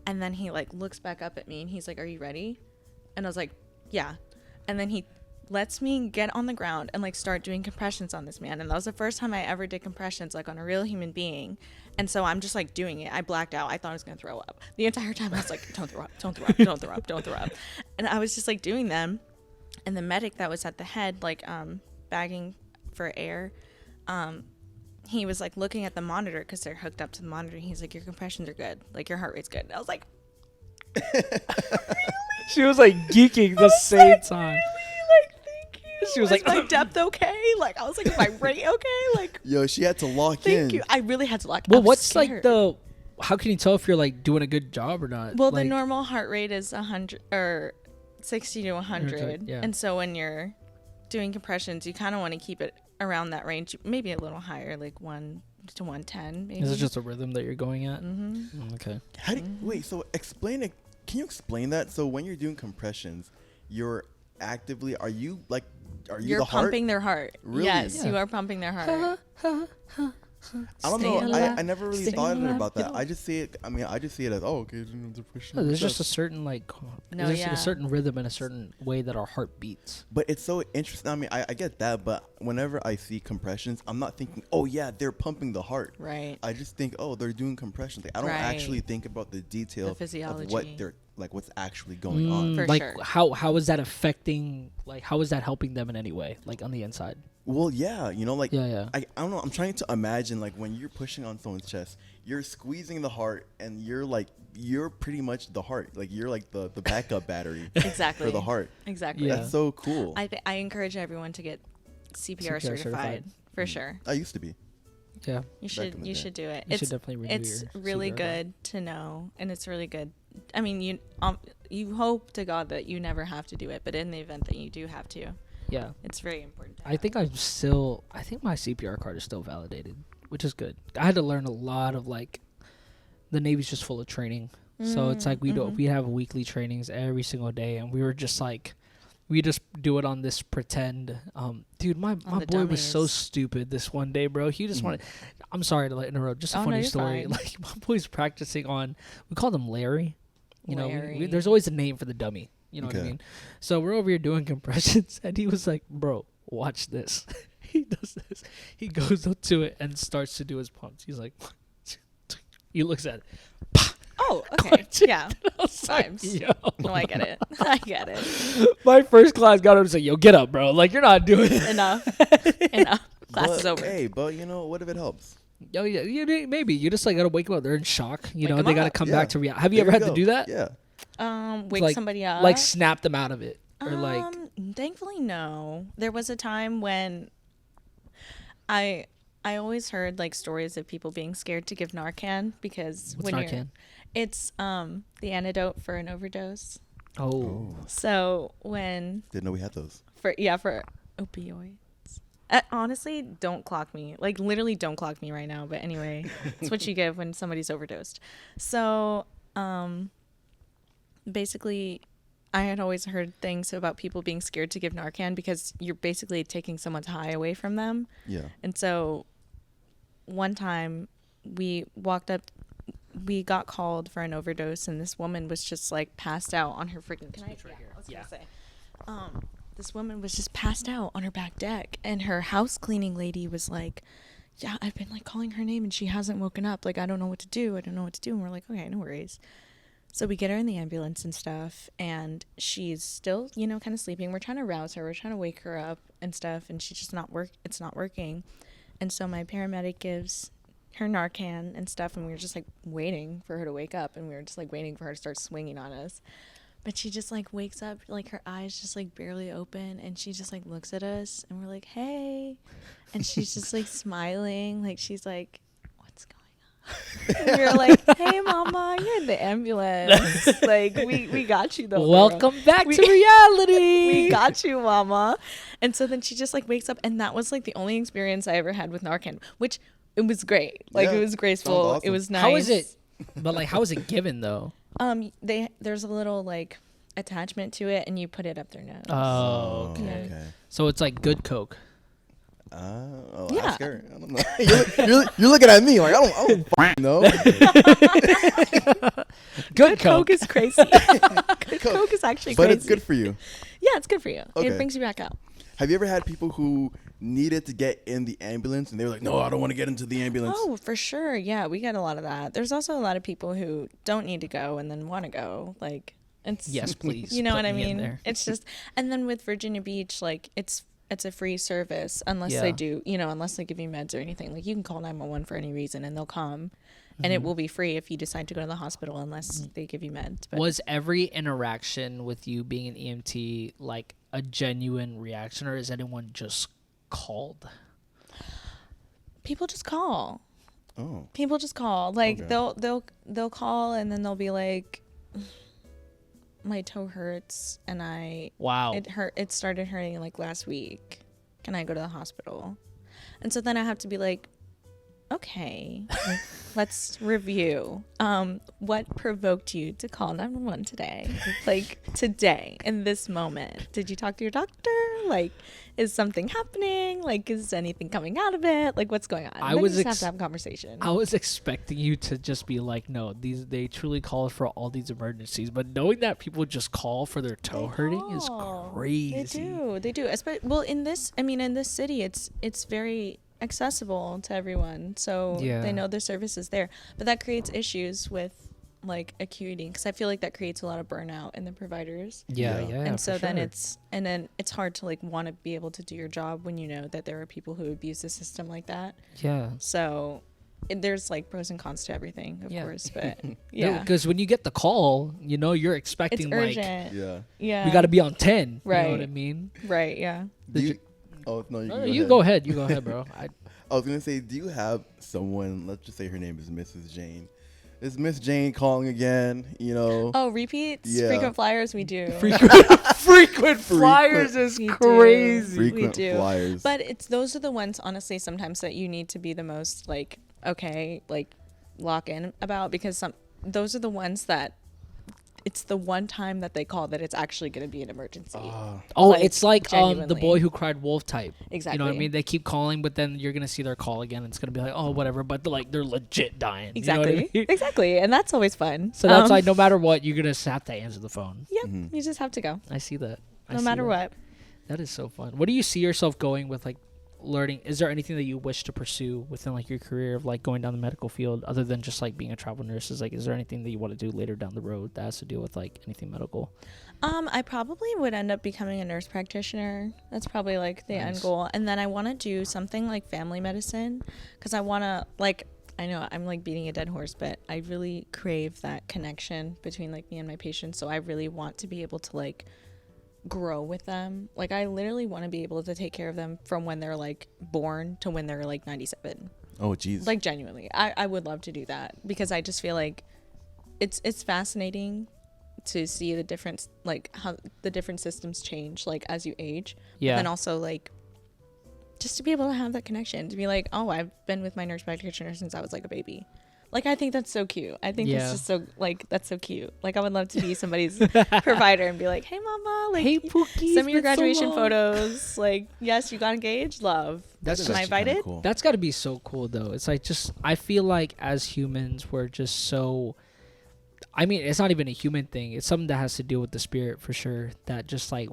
and then he like looks back up at me and he's like, are you ready? And I was like, yeah. And then he lets me get on the ground and like start doing compressions on this man, and that was the first time I ever did compressions like on a real human being. And so I'm just like doing it. I blacked out. I thought I was gonna throw up the entire time. I was like, don't throw up, don't throw up, don't throw up, don't throw up. And I was just like doing them. And the medic that was at the head, like, bagging for air, he was, like, looking at the monitor because they're hooked up to the monitor. And he's like, your compressions are good. Like, your heart rate's good. And I was like, She was like geeking the same time. really? Like, thank you. She was Is like, my depth okay? Like, I was like, is my rate okay? Like, Yo, she had to lock in. thank you. I really had to lock. Well, I was what's like scared. how can you tell if you're like doing a good job or not? Well, like, the normal heart rate is 100 or 60 to 100. Yeah. And so when you're doing compressions, you kind of want to keep it around that range, maybe a little higher, like 1 to 110, maybe. Is it just a rhythm that you're going at? Mm-hmm. Okay. How do you, wait, so explain it. Can you explain that? So when you're doing compressions, you're actively, are you like are you You're the heart? pumping their heart. Really? Yes, Yeah. you are pumping their heart. I don't Stay know. alive. I never really Stay thought alive. about that. I just see it. I mean, I just see it as, oh, okay, they're pushing. No, there's their just a chest. certain like No, there's yeah. a certain rhythm and a certain way that our heart beats. But it's so interesting. I mean, I get that, but whenever I see compressions, I'm not thinking, oh yeah, they're pumping the heart. Right. I just think, oh, they're doing compressions. Like, I don't Right. actually think about the detail The of physiology. what they're like, what's actually going on. For like sure. how is that affecting? Like how is that helping them in any way? Like on the inside? Well, yeah, you know, like Yeah. I don't know. I'm trying to imagine like when you're pushing on someone's chest, you're squeezing the heart, and you're pretty much the heart. Like you're like the backup battery Exactly. for the heart. Exactly. Yeah. That's so cool. I encourage everyone to get CPR, CPR certified certified. for sure. I used to be. Yeah. You in should the you day. should do it. You should definitely renew it's your really CPR good to know, and it's really good. I mean, you hope to God that you never have to do it, but in the event that you do have to, Yeah. it's very important. I think I think my CPR card is still validated, which is good. I had to learn a lot of like, the Navy's just full of training. So it's like we have weekly trainings every single day, and we were just like, we just do it on this pretend. Dude, my the boy was so dummies. stupid this one day, bro. He just wanted. I'm sorry to interrupt. Just a Oh, no, funny you're story. fine. Like my boy's practicing on. We call them Larry. You know, Larry. there's always a name for the dummy. You know what I Okay. mean? So we're over here doing compressions, and he was like, "Bro, watch this." He does this. He goes up to it and starts to do his pumps. He's like, he looks at it. Oh, okay. Yeah. I was like, Times. yo. No, I get it. I get it. My first class got him to say, "Yo, get up, bro. Like you're not doing it." Enough. Enough. Class but, is over. Hey, but you know, what if it helps? Yo, yeah, maybe you just like gotta wake them up. They're in shock. You Wake know, 'em they gotta up. come Yeah. back to reality. Have you There ever had to go. do that? Yeah. Wake Like- somebody up. Like snap them out of it, or like Thankfully, no. There was a time when I always heard like stories of people being scared to give Narcan because what's when Narcan? it's the antidote for an overdose. Oh, So when Didn't know we had those. for opioids. Honestly, don't clock me. Like literally, don't clock me right now. But anyway, it's what you give when somebody's overdosed. So basically, I had always heard things about people being scared to give Narcan because you're basically taking someone's high away from them. Yeah. And so one time we got called for an overdose, and this woman was just like passed out on her freaking. Can I? Yeah, I was gonna say. This woman was just passed out on her back deck, and her house cleaning lady was like, "Yeah, I've been like calling her name, and she hasn't woken up. Like, I don't know what to do. And we're like, "Okay, no worries." So we get her in the ambulance and stuff, and she's still, you know, kind of sleeping. We're trying to rouse her. We're trying to wake her up and stuff, and she's just it's not working. And so my paramedic gives her Narcan and stuff, and we were just like waiting for her to wake up, and we were just like waiting for her to start swinging on us. But she just like wakes up, like her eyes just like barely open, and she just like looks at us, and we're like, "Hey," and she's just like smiling, like she's like, "What's going on?" And we were like, "Hey, mama, you're in the ambulance. Like we got you though. welcome back We- to reality. We got you, mama." And so then she just like wakes up, and that was like the only experience I ever had with Narcan, which it was great. Like Yeah, it was sounds graceful. awesome. It was nice. How is it? But like, how is it given though? There's a little like attachment to it, and you put it up their nose. Oh, okay. Yeah. Okay. So it's like good Coke. Yeah. Ask her. I don't know. you're looking at me like I don't f***ing know. Good Coke Coke. is crazy. Good Coke is actually But crazy. it's good for you. Yeah, it's good for you. Okay. It brings you back out. Have you ever had people who needed to get in the ambulance and they were like, "No, I don't want to get into the ambulance." Oh, for sure. Yeah, we get a lot of that. There's also a lot of people who don't need to go and then want to go. Like, it's Yes, please. You know put what I me in mean? there. It's just, and then with Virginia Beach, like it's a free service unless they Yeah. do, unless they give you meds or anything. Like you can call 911 for any reason and they'll come, and Mm-hmm. it will be free if you decide to go to the hospital unless they give you meds. But Was every interaction with you being an EMT like a genuine reaction, or is anyone just called? people just call. Oh. People just call. Like Okay. they'll call and then they'll be like, my toe hurts and Wow. it started hurting like last week. Can I go to the hospital? And so then I have to be like, okay, let's review. What provoked you to call 911 today? Like today, in this moment. Did you talk to your doctor? Like, is something happening? Like, is anything coming out of it? Like, what's going on? I And then was you just have to have a conversation. I was expecting you to just be like, no, they truly call for all these emergencies. But knowing that people just call for their toe hurting is crazy. They do. Well, in this city, it's very accessible to everyone, so Yeah. they know the service is there. But that creates issues with like acuity, because I feel like that creates a lot of burnout in the providers. Yeah, Yeah. yeah. And so for then sure. it's hard to like want to be able to do your job when you know that there are people who abuse the system like that. Yeah. So there's like pros and cons to everything, of Yeah. course, but yeah, Because when you get the call, you're it's expecting like urgent. Yeah. Yeah, we got to be on 10. You know Right. what I mean? right. Yeah. Do you, oh no, You go ahead. You go ahead, bro. I was gonna say, do you have someone? Let's just say her name is Mrs. Jane. Is Miss Jane calling again? Oh, repeats, Yeah. frequent flyers, we do. frequent flyers is We do. crazy. Frequent do. flyers. But those are the ones, honestly, sometimes that you need to be the most like, okay, like lock in about, because those are the ones that it's the one time that they call that it's actually going to be an emergency. Oh, Like, it's like the genuinely. boy who cried wolf type. You know what I Exactly. mean? They keep calling, but then you're gonna see their call again. And it's gonna be like, oh, whatever. But they're legit dying. Exactly. You know what I mean? Exactly. And that's always fun. So that's like no matter what, you're gonna have to answer the phone. Yep. You just have to go. I see that. I No see matter that. what. That is so fun. What do you see yourself going with, like, learning? Is there anything that you wish to pursue within, like, your career of, like, going down the medical field other than just, like, being a travel nurse? Is there anything that you want to do later down the road that has to do with, like, anything medical? I probably would end up becoming a nurse practitioner. That's probably like the end Nice. goal. And then I want to do something like family medicine, because I want to, like, I know I'm like beating a dead horse, but I really crave that connection between like me and my patients. So I really want to be able to like grow with them. Like, I literally want to be able to take care of them from when they're like born to when they're like 97. Oh, jeez. Like, genuinely, I would love to do that, because I just feel like it's fascinating to see the difference, like how the different systems change like as you age. Yeah. But then also like just to be able to have that connection, to be like, oh, I've been with my nurse practitioner since I was like a baby. Like, I think that's so cute. I think Yeah. it's just so, like, that's so cute. Like, I would love to be somebody's provider and be like, hey, mama, like, Hey, Pookie, send me your it's been so graduation long. photos. Like, yes, you got engaged. Love. That's Am I actually kinda invited? cool. That's got to be so cool, though. It's like, just, I feel like as humans, we're just so, I mean, it's not even a human thing. It's something that has to do with the spirit, for sure, that just like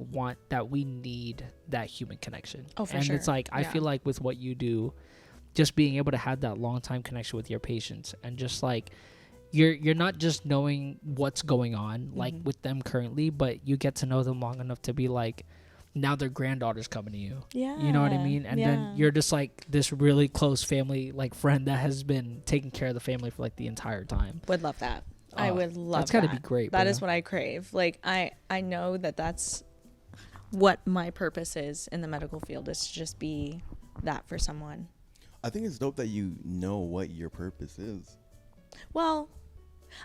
that we need that human connection. Oh, for and sure. it's like, I Yeah. feel like with what you do, just being able to have that long time connection with your patients, and just like, you're not just knowing what's going on like with them currently, but you get to know them long enough to be like, now their granddaughter's coming to you. Yeah. You know what I mean? And then you're just like this really close family, like friend that has been taking care of the family for like the entire time. Would love that. I Oh, would love that's gotta that. be great, That bro. is what I crave. Like, I know that that's what my purpose is in the medical field, is to just be that for someone. I think it's dope that you know what your purpose is. Well,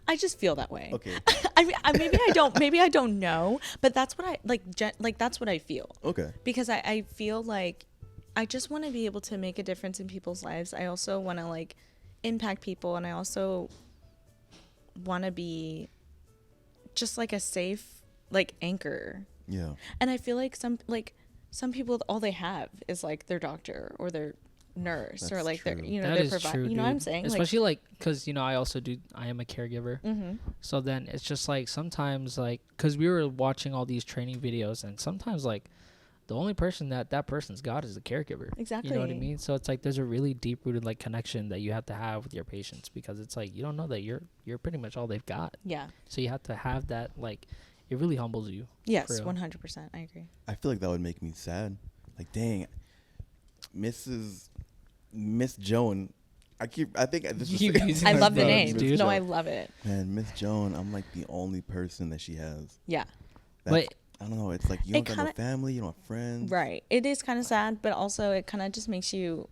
I just feel that way. Okay. I mean, maybe I don't know, but that's what I like. That's what I feel, Okay. because I feel like I just want to be able to make a difference in people's lives. I also want to like impact people, and I also want to be just like a safe like anchor. Yeah. And I feel like some people, all they have is like their doctor or their nurse, or That's like their, true. you know, That their is provider. true, You know what I'm dude. saying? Especially like, because, you know, I am a caregiver. Mm-hmm. So then it's just like sometimes, like, because we were watching all these training videos, and sometimes like the only person that person's got is the caregiver. Exactly. You know what I mean? So it's like there's a really deep rooted like connection that you have to have with your patients, because it's like you don't know that you're pretty much all they've got. Yeah. So you have to have that, like, it really humbles you. Yes, For real. 100%. I agree. I feel like that would make me sad. Like, dang, Miss Joan. I think this You keep using I Miss love the Jones, name. dude. No, I love it. Man, Miss Joan, I'm like the only person that she has. Yeah. That's, But I don't know. It's like you It don't got no kinda- family, you don't have friends. Right. It is kind of sad, but also it kind of just makes you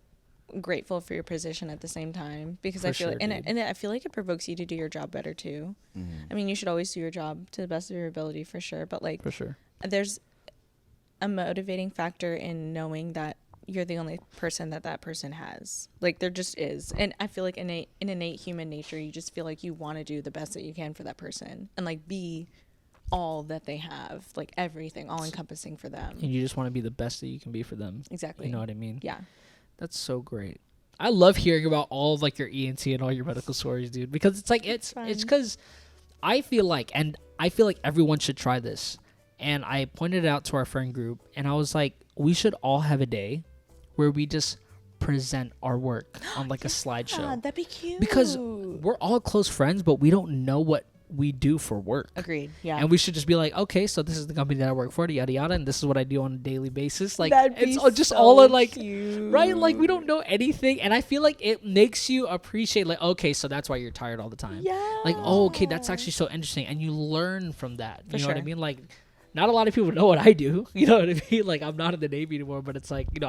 grateful for your position at the same time, because For I feel sure, and I feel like it provokes you to do your job better too. Mhm. I mean, you should always do your job to the best of your ability, for sure, but like for sure. there's a motivating factor in knowing that you're the only person that person has. Like, there just is. And I feel like in innate human nature, you just feel like you want to do the best that you can for that person, and like be all that they have, like everything, all encompassing for them. And you just want to be the best that you can be for them. Exactly. You know what I mean? Yeah. That's so great. I love hearing about all of like your ENT and all your medical stories, dude, because it's like it's because I feel like everyone should try this. And I pointed it out to our friend group, and I was like, we should all have a day where we just present our work on like a slideshow. That'd be cute. Because we're all close friends, but we don't know what we do for work. Agreed. Yeah. And we should just be like, okay, so this is the company that I work for, yada yada, and this is what I do on a daily basis. Like, That'd be it's all just so all in, like, cute. right? Like, we don't know anything, and I feel like it makes you appreciate, like, okay, so that's why you're tired all the time. Yeah. Like, oh, okay, that's actually so interesting, and you learn from that. You For know what I sure. mean? Like, not a lot of people know what I do. You know what I mean? Like, I'm not in the Navy anymore, but it's like, you know,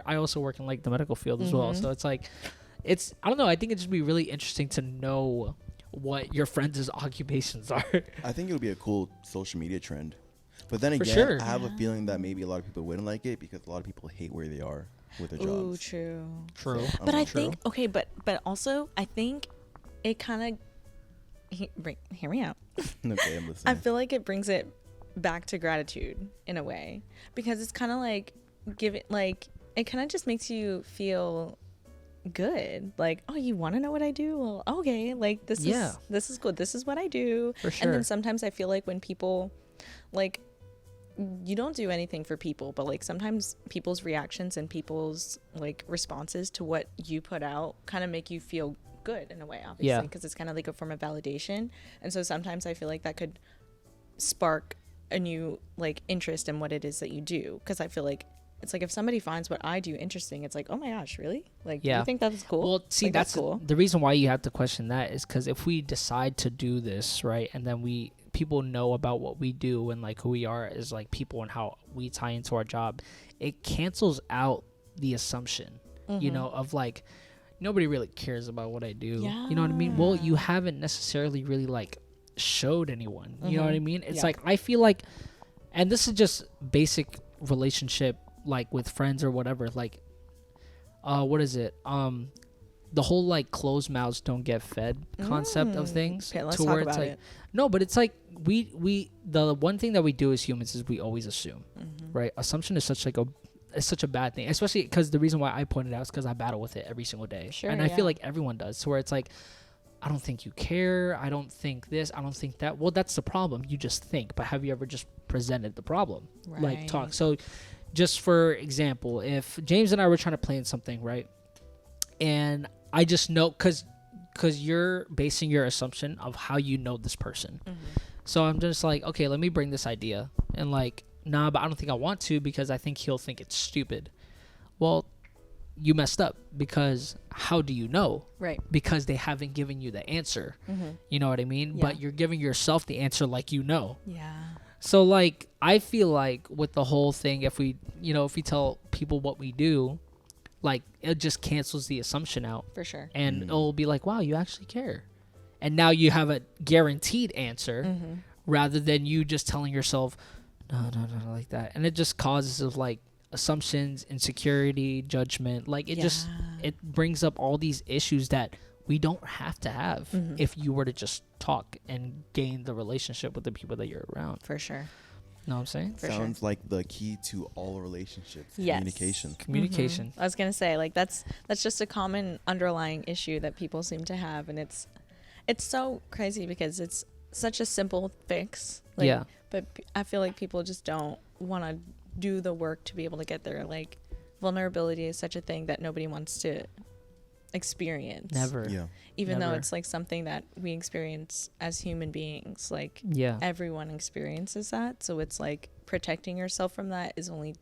I also work in like the medical field as well. So it's like, I don't know. I think it'd just be really interesting to know what your friends' occupations are. I think it would be a cool social media trend. But then For again, sure. I have a feeling that maybe a lot of people wouldn't like it because a lot of people hate where they are with their Ooh, jobs. true. True. So, But I True. think okay, but also I think it kind of hear me out. Okay, I'm listening. I feel like it brings it back to gratitude in a way, because it's kind of like it kind of just makes you feel good. Like, oh, you want to know what I do? Well, okay, like this is good. This is what I do. For And sure. then sometimes I feel like when people like, you don't do anything for people, but like sometimes people's reactions and people's like responses to what you put out kind of make you feel good in a way, obviously, Yeah. because it's kind of like a form of validation. And so sometimes I feel like that could spark a new like interest in what it is that you do, because I feel like it's like if somebody finds what I do interesting, it's like, oh my gosh, really? Like, Yeah. you think that's cool? Well, see, Like, that's cool. the reason why you have to question that is because if we decide to do this, right, and then people know about what we do and like who we are as like people and how we tie into our job, it cancels out the assumption, you know, of like nobody really cares about what I do. You know what I mean? Well, you haven't necessarily really like showed anyone. You know what I mean? It's Yeah. like I feel like, and this is just basic relationship, like with friends or whatever. Like, what is it? The whole like closed mouths don't get fed concept of things. Okay, let's to talk where it's about like, it. no, but it's like we the one thing that we do as humans is we always assume, right? Assumption is such a bad thing, especially because the reason why I pointed out is because I battle with it every single day, Sure, and I yeah. feel like everyone does. So where it's like, I don't think you care. I don't think this. I don't think that. Well, that's the problem. You just think, but have you ever just presented the problem? Like talk. Right. So, just for example, if James and I were trying to plan something, right, and I just know because you're basing your assumption of how you know this person. So I'm just like, okay, let me bring this idea, and like, nah, but I don't think I want to because I think he'll think it's stupid. Well, you messed up, because how do you know? Right. Because they haven't given you the answer. You know what I mean? Yeah. But you're giving yourself the answer like you know. Yeah. So like I feel like with the whole thing, if we tell people what we do, like it just cancels the assumption out, For sure. and it'll be like, wow, you actually care. And now you have a guaranteed answer rather than you just telling yourself, no, like that. And it just causes of like assumptions, insecurity, judgment. Like it brings up all these issues that we don't have to have if you were to just talk and gain the relationship with the people that you're around. For sure. Know what I'm saying? For sure. Sounds like the key to all relationships. Yes. Communication. Communication. I was gonna say, like, that's just a common underlying issue that people seem to have, and it's so crazy because it's such a simple fix. Like, Yeah. But I feel like people just don't want to do the work to be able to get there. Like, vulnerability is such a thing that nobody wants to experience. Never. Yeah. Even though Never. it's like something that we experience as human beings. Like, Yeah. everyone experiences that. So it's like protecting yourself from that is only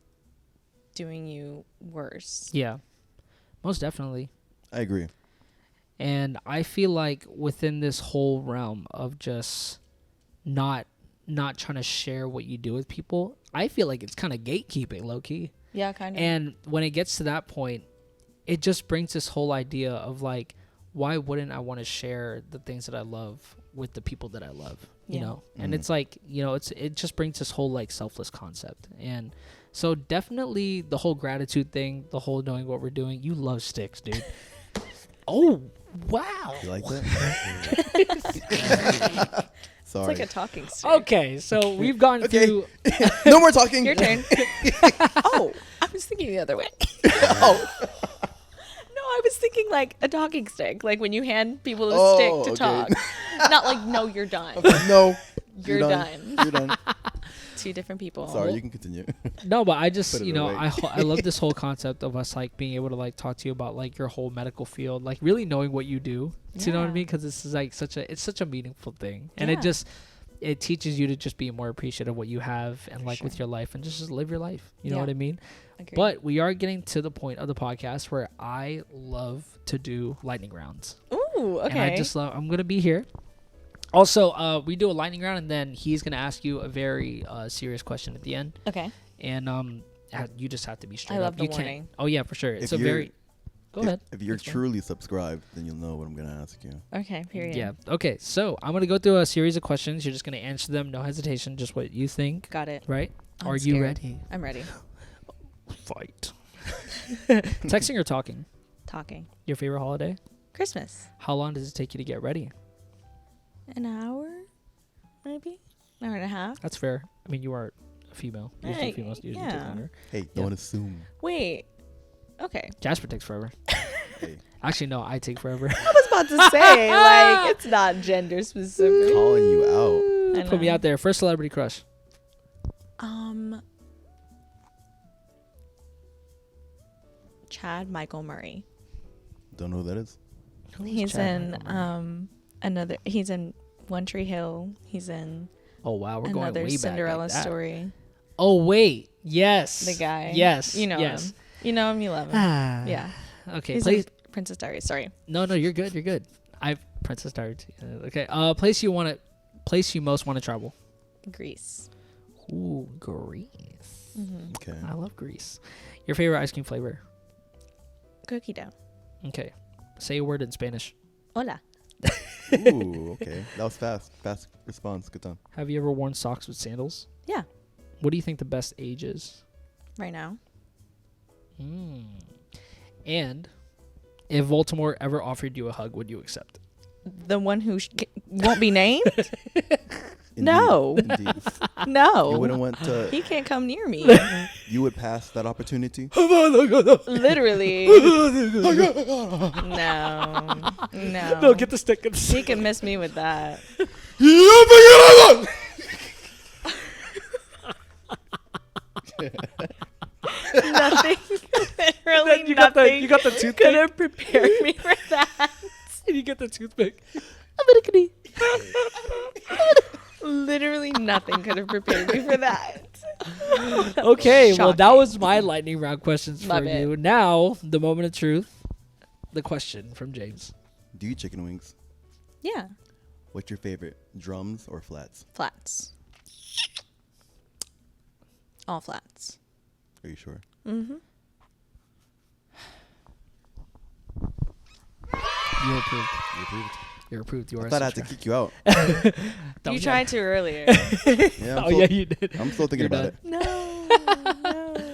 doing you worse. Yeah. Most definitely. I agree. And I feel like within this whole realm of just not trying to share what you do with people, I feel like it's kind of gatekeeping, low key. Yeah, kind of. And when it gets to that point, it just brings this whole idea of like, why wouldn't I want to share the things that I love with the people that I love? You Yeah. know? And it's like, you know, it just brings this whole like selfless concept. And so definitely the whole gratitude thing, the whole knowing what we're doing. You love sticks, dude. Oh, wow. You like that? Sorry. It's like a talking stick. Okay, so we've gone Okay. through. No more talking. Your turn. Oh, I was thinking the other way. Oh. No, I was thinking like a talking stick, like when you hand people a Oh, stick to okay. talk. Not like, no, you're done. No. You're done. You're done. Two different people. Sorry, you can continue. No, but I just, Put it you know, away. I love this whole concept of us like being able to like talk to you about like your whole medical field, like really knowing what you do. Do you know what I Yeah. mean? Because this is like it's such a meaningful thing, and Yeah. it teaches you to just be more appreciative of what you have and like with sure. your life and just live your life. You know Yeah. what I mean? Agreed. But we are getting to the point of the podcast where I love to do lightning rounds. Ooh, okay. And I just love, I'm going to be here. Also, we do a lightning round, and then he's going to ask you a very serious question at the end. Okay. And you just have to be straight I up. love the You can't- warning. Oh, yeah, for sure. It's If a you're- very... Go ahead. If you're That's fine. truly subscribed, then you'll know what I'm gonna ask you. Okay, period. Yeah. Okay, so I'm going to go through a series of questions. You're just going to answer them, no hesitation, just what you think, Got it. right? I'm Are you scared. ready? I'm ready. Fight. Texting or talking? Talking. Your favorite holiday? Christmas. How long does it take you to get ready? An hour? Maybe? An hour and a half? That's fair. I mean, you are a female. Usually Hey, females usually take yeah. longer. Hey, don't assume. Wait. Okay. Jasper takes forever. Hey, Actually, no, I take forever. I was about to say, like, it's not gender specific. calling you out. I Put me know. out there. First celebrity crush. Chad Michael Murray. Don't know who that is. He's Chad in Michael Murray? he's in One Tree Hill. He's in Oh wow, we're going another way Cinderella back like that. story. Oh wait, yes. The guy. Yes. You know yes. him. You know him, you love him. Ah. Yeah. Okay. He's Place. in Princess Diaries. Sorry. No, you're good. You're good. I've Princess Diaries. Okay. Place you most want to travel. Greece. Ooh, Greece. Okay. I love Greece. Your favorite ice cream flavor. Cookie dough. Okay. Say a word in Spanish. Hola. Ooh, okay. That was fast. Fast response. Good time. Have you ever worn socks with sandals? Yeah. What do you think the best age is? Right now. And if Voldemort ever offered you a hug, would you accept? The one who won't be named? Indeed. No. Indeed. No. You wouldn't want to. He can't come near me. You would pass that opportunity. Literally. No. No. No, get the stick. Get the He stick. can miss me with that. Nothing. Literally You got nothing. the could toothpick. have prepared me for that. And you get the toothpick. Literally nothing could have prepared me for that. Okay, well that Shocking. was my lightning round questions Love for it. you. Now the moment of truth. The question from James. Do you eat chicken wings? Yeah. What's your favorite? Drums or flats? Flats. All flats. Are you sure? Mm-hmm. You're approved. You approved? You're approved. You are. I a thought I had to subscriber. kick you out. Don't You get- tried to earlier. Yeah, I'm Oh still, yeah, you did. I'm still thinking You're about done. it. No.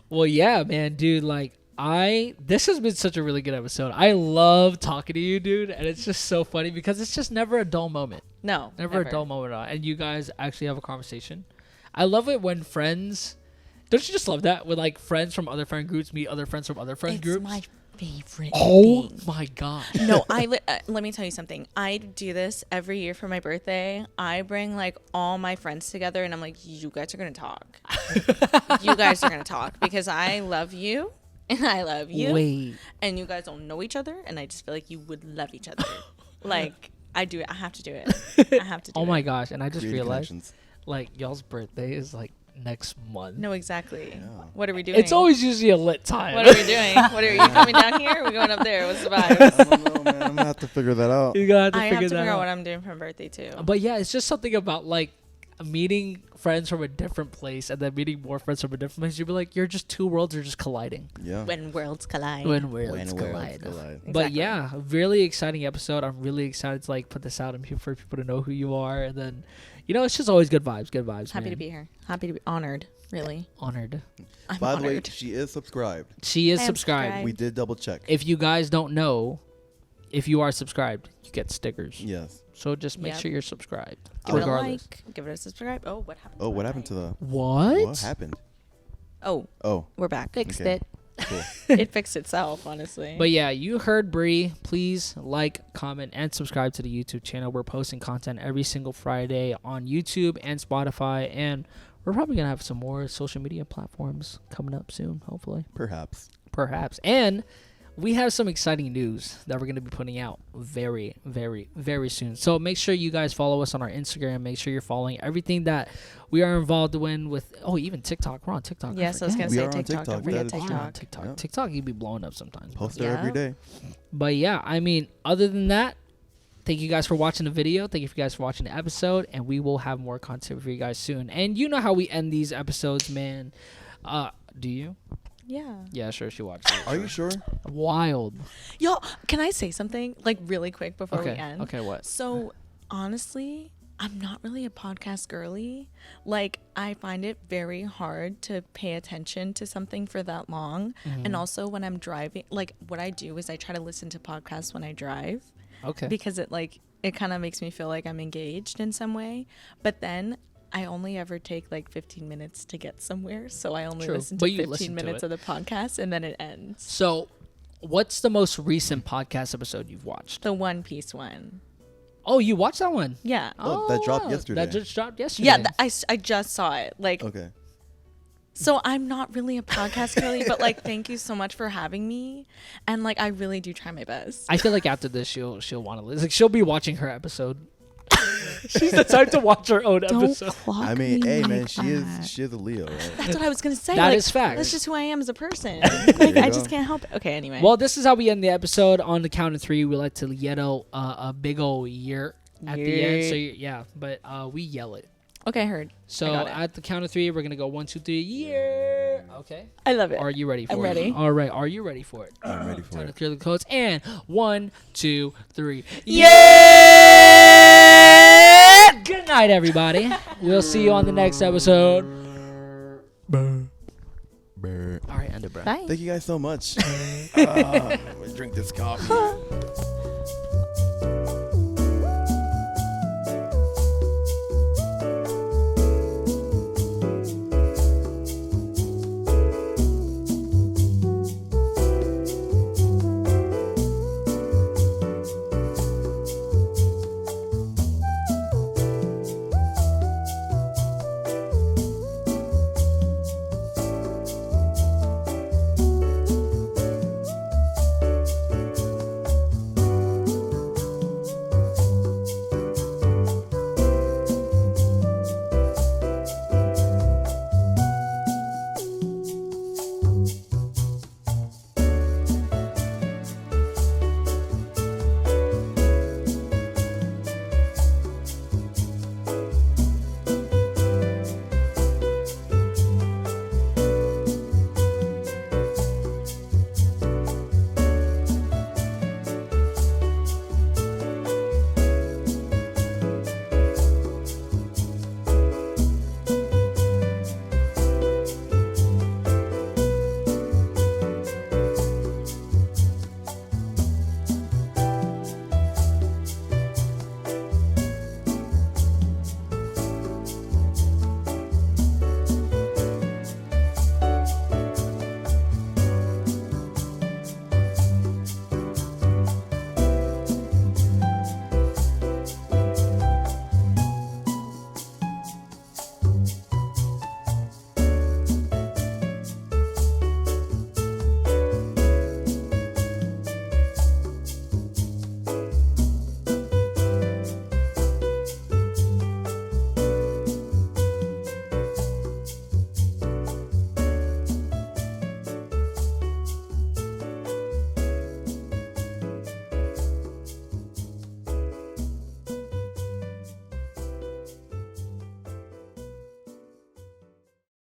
Well, yeah, man, dude. Like, this has been such a really good episode. I love talking to you, dude, and it's just so funny because it's just never a dull moment. No. Never a dull moment at all. And you guys actually have a conversation. I love it when friends. Don't you just love that when like friends from other friend groups meet other friends from other friend It's groups? my favorite Oh thing. my god. No, let me tell you something. I do this every year for my birthday. I bring like all my friends together and I'm like, you guys are going to talk. You guys are going to talk because I love you and I love you. Wait. And you guys don't know each other and I just feel like you would love each other. Like, I do it. I have to do it. I have to do it. Oh my gosh. And I just Creating realized connections. like y'all's birthday is like next month. No, exactly. Yeah. What are we doing? It's always usually a lit time. What are we doing? What are you coming down here? Or are we going up there? What's the vibe? I don't know, man. I'm gonna have to figure that out. You gotta I have to figure that figure out out. what I'm doing for my birthday too. But yeah, it's just something about like meeting friends from a different place and then meeting more friends from a different place. You'd be like, you're just two worlds are just colliding. Yeah. When worlds collide. When When worlds worlds collide. collide. But Exactly. yeah, a really exciting episode. I'm really excited to like put this out and for people to know who you are, and then you know it's just always good vibes. Good vibes. Happy man. to be here. Happy to be honored. Really. Honored. I'm By the way, honored. she is subscribed. She is I am subscribed. subscribed. We did double check. If you guys don't know, if you are subscribed, you get stickers. Yes. So just make Yep. sure you're subscribed. Give it a regardless. like. Give it a subscribe. Oh, what happened? Oh, what happened to the? What? What happened? Oh, Oh, we're back. Fixed Okay. it. cool. It fixed itself, honestly. But yeah, you heard Bree. Please like, comment, and subscribe to the YouTube channel. We're posting content every single Friday on YouTube and Spotify, and we're probably gonna have some more social media platforms coming up soon, hopefully. Perhaps. And we have some exciting news that we're going to be putting out very, very, very soon. So make sure you guys follow us on our Instagram. Make sure you're following everything that we are involved in with, even TikTok. We're on TikTok. Yes, I was going to We say are on TikTok. Don't TikTok. forget That is We're on TikTok. TikTok. Yep. TikTok, you be blowing up sometimes. Post Yeah. there every day. But yeah, I mean, other than that, thank you guys for watching the video. Thank you guys for watching the episode. And we will have more content for you guys soon. And you know how we end these episodes, man. Do you? Yeah. Yeah, sure. She watched it. Are you sure? Wild. Yo, can I say something like really quick before we Okay. end? Okay, what? So, honestly, I'm not really a podcast girly. Like, I find it very hard to pay attention to something for that long. Mm-hmm. And also, when I'm driving, like, what I do is I try to listen to podcasts when I drive Okay. because it kind of makes me feel like I'm engaged in some way. But then I only ever take like 15 minutes to get somewhere. So I only True, listen but to you 15 listen to minutes it. of the podcast and then it ends. So, what's the most recent podcast episode you've watched? The One Piece one. Oh, you watched that one? Yeah. Oh, that dropped wow. yesterday. That just dropped yesterday. Yeah, I just saw it. Like, Okay. so I'm not really a podcast girly, but like, thank you so much for having me. And like, I really do try my best. I feel like after this, she'll want to listen. Like, she'll be watching her episode. She's the type to watch her own episode. clock I mean, hey, man, she that. is a Leo, right? That's what I was gonna say. That like, is fact. That's just who I am as a person. There Like, you I go. just can't help it. Okay, anyway. Well, this is how we end the episode. On the count of three, we like to yell a big ol' year at the end. So yeah, but we yell it. okay, heard. So got it. at the count of three, we're gonna go 1, 2, 3, year. Okay. I love it. Are you ready for I'm it? ready. All right. Are you ready for it? I'm ready for Time to it. clear the codes. And 1, 2, 3. Yeah! Good night, everybody. We'll see you on the next episode. Brr. All right, end it, bro. Bye. Thank you guys so much. I'm gonna drink this coffee.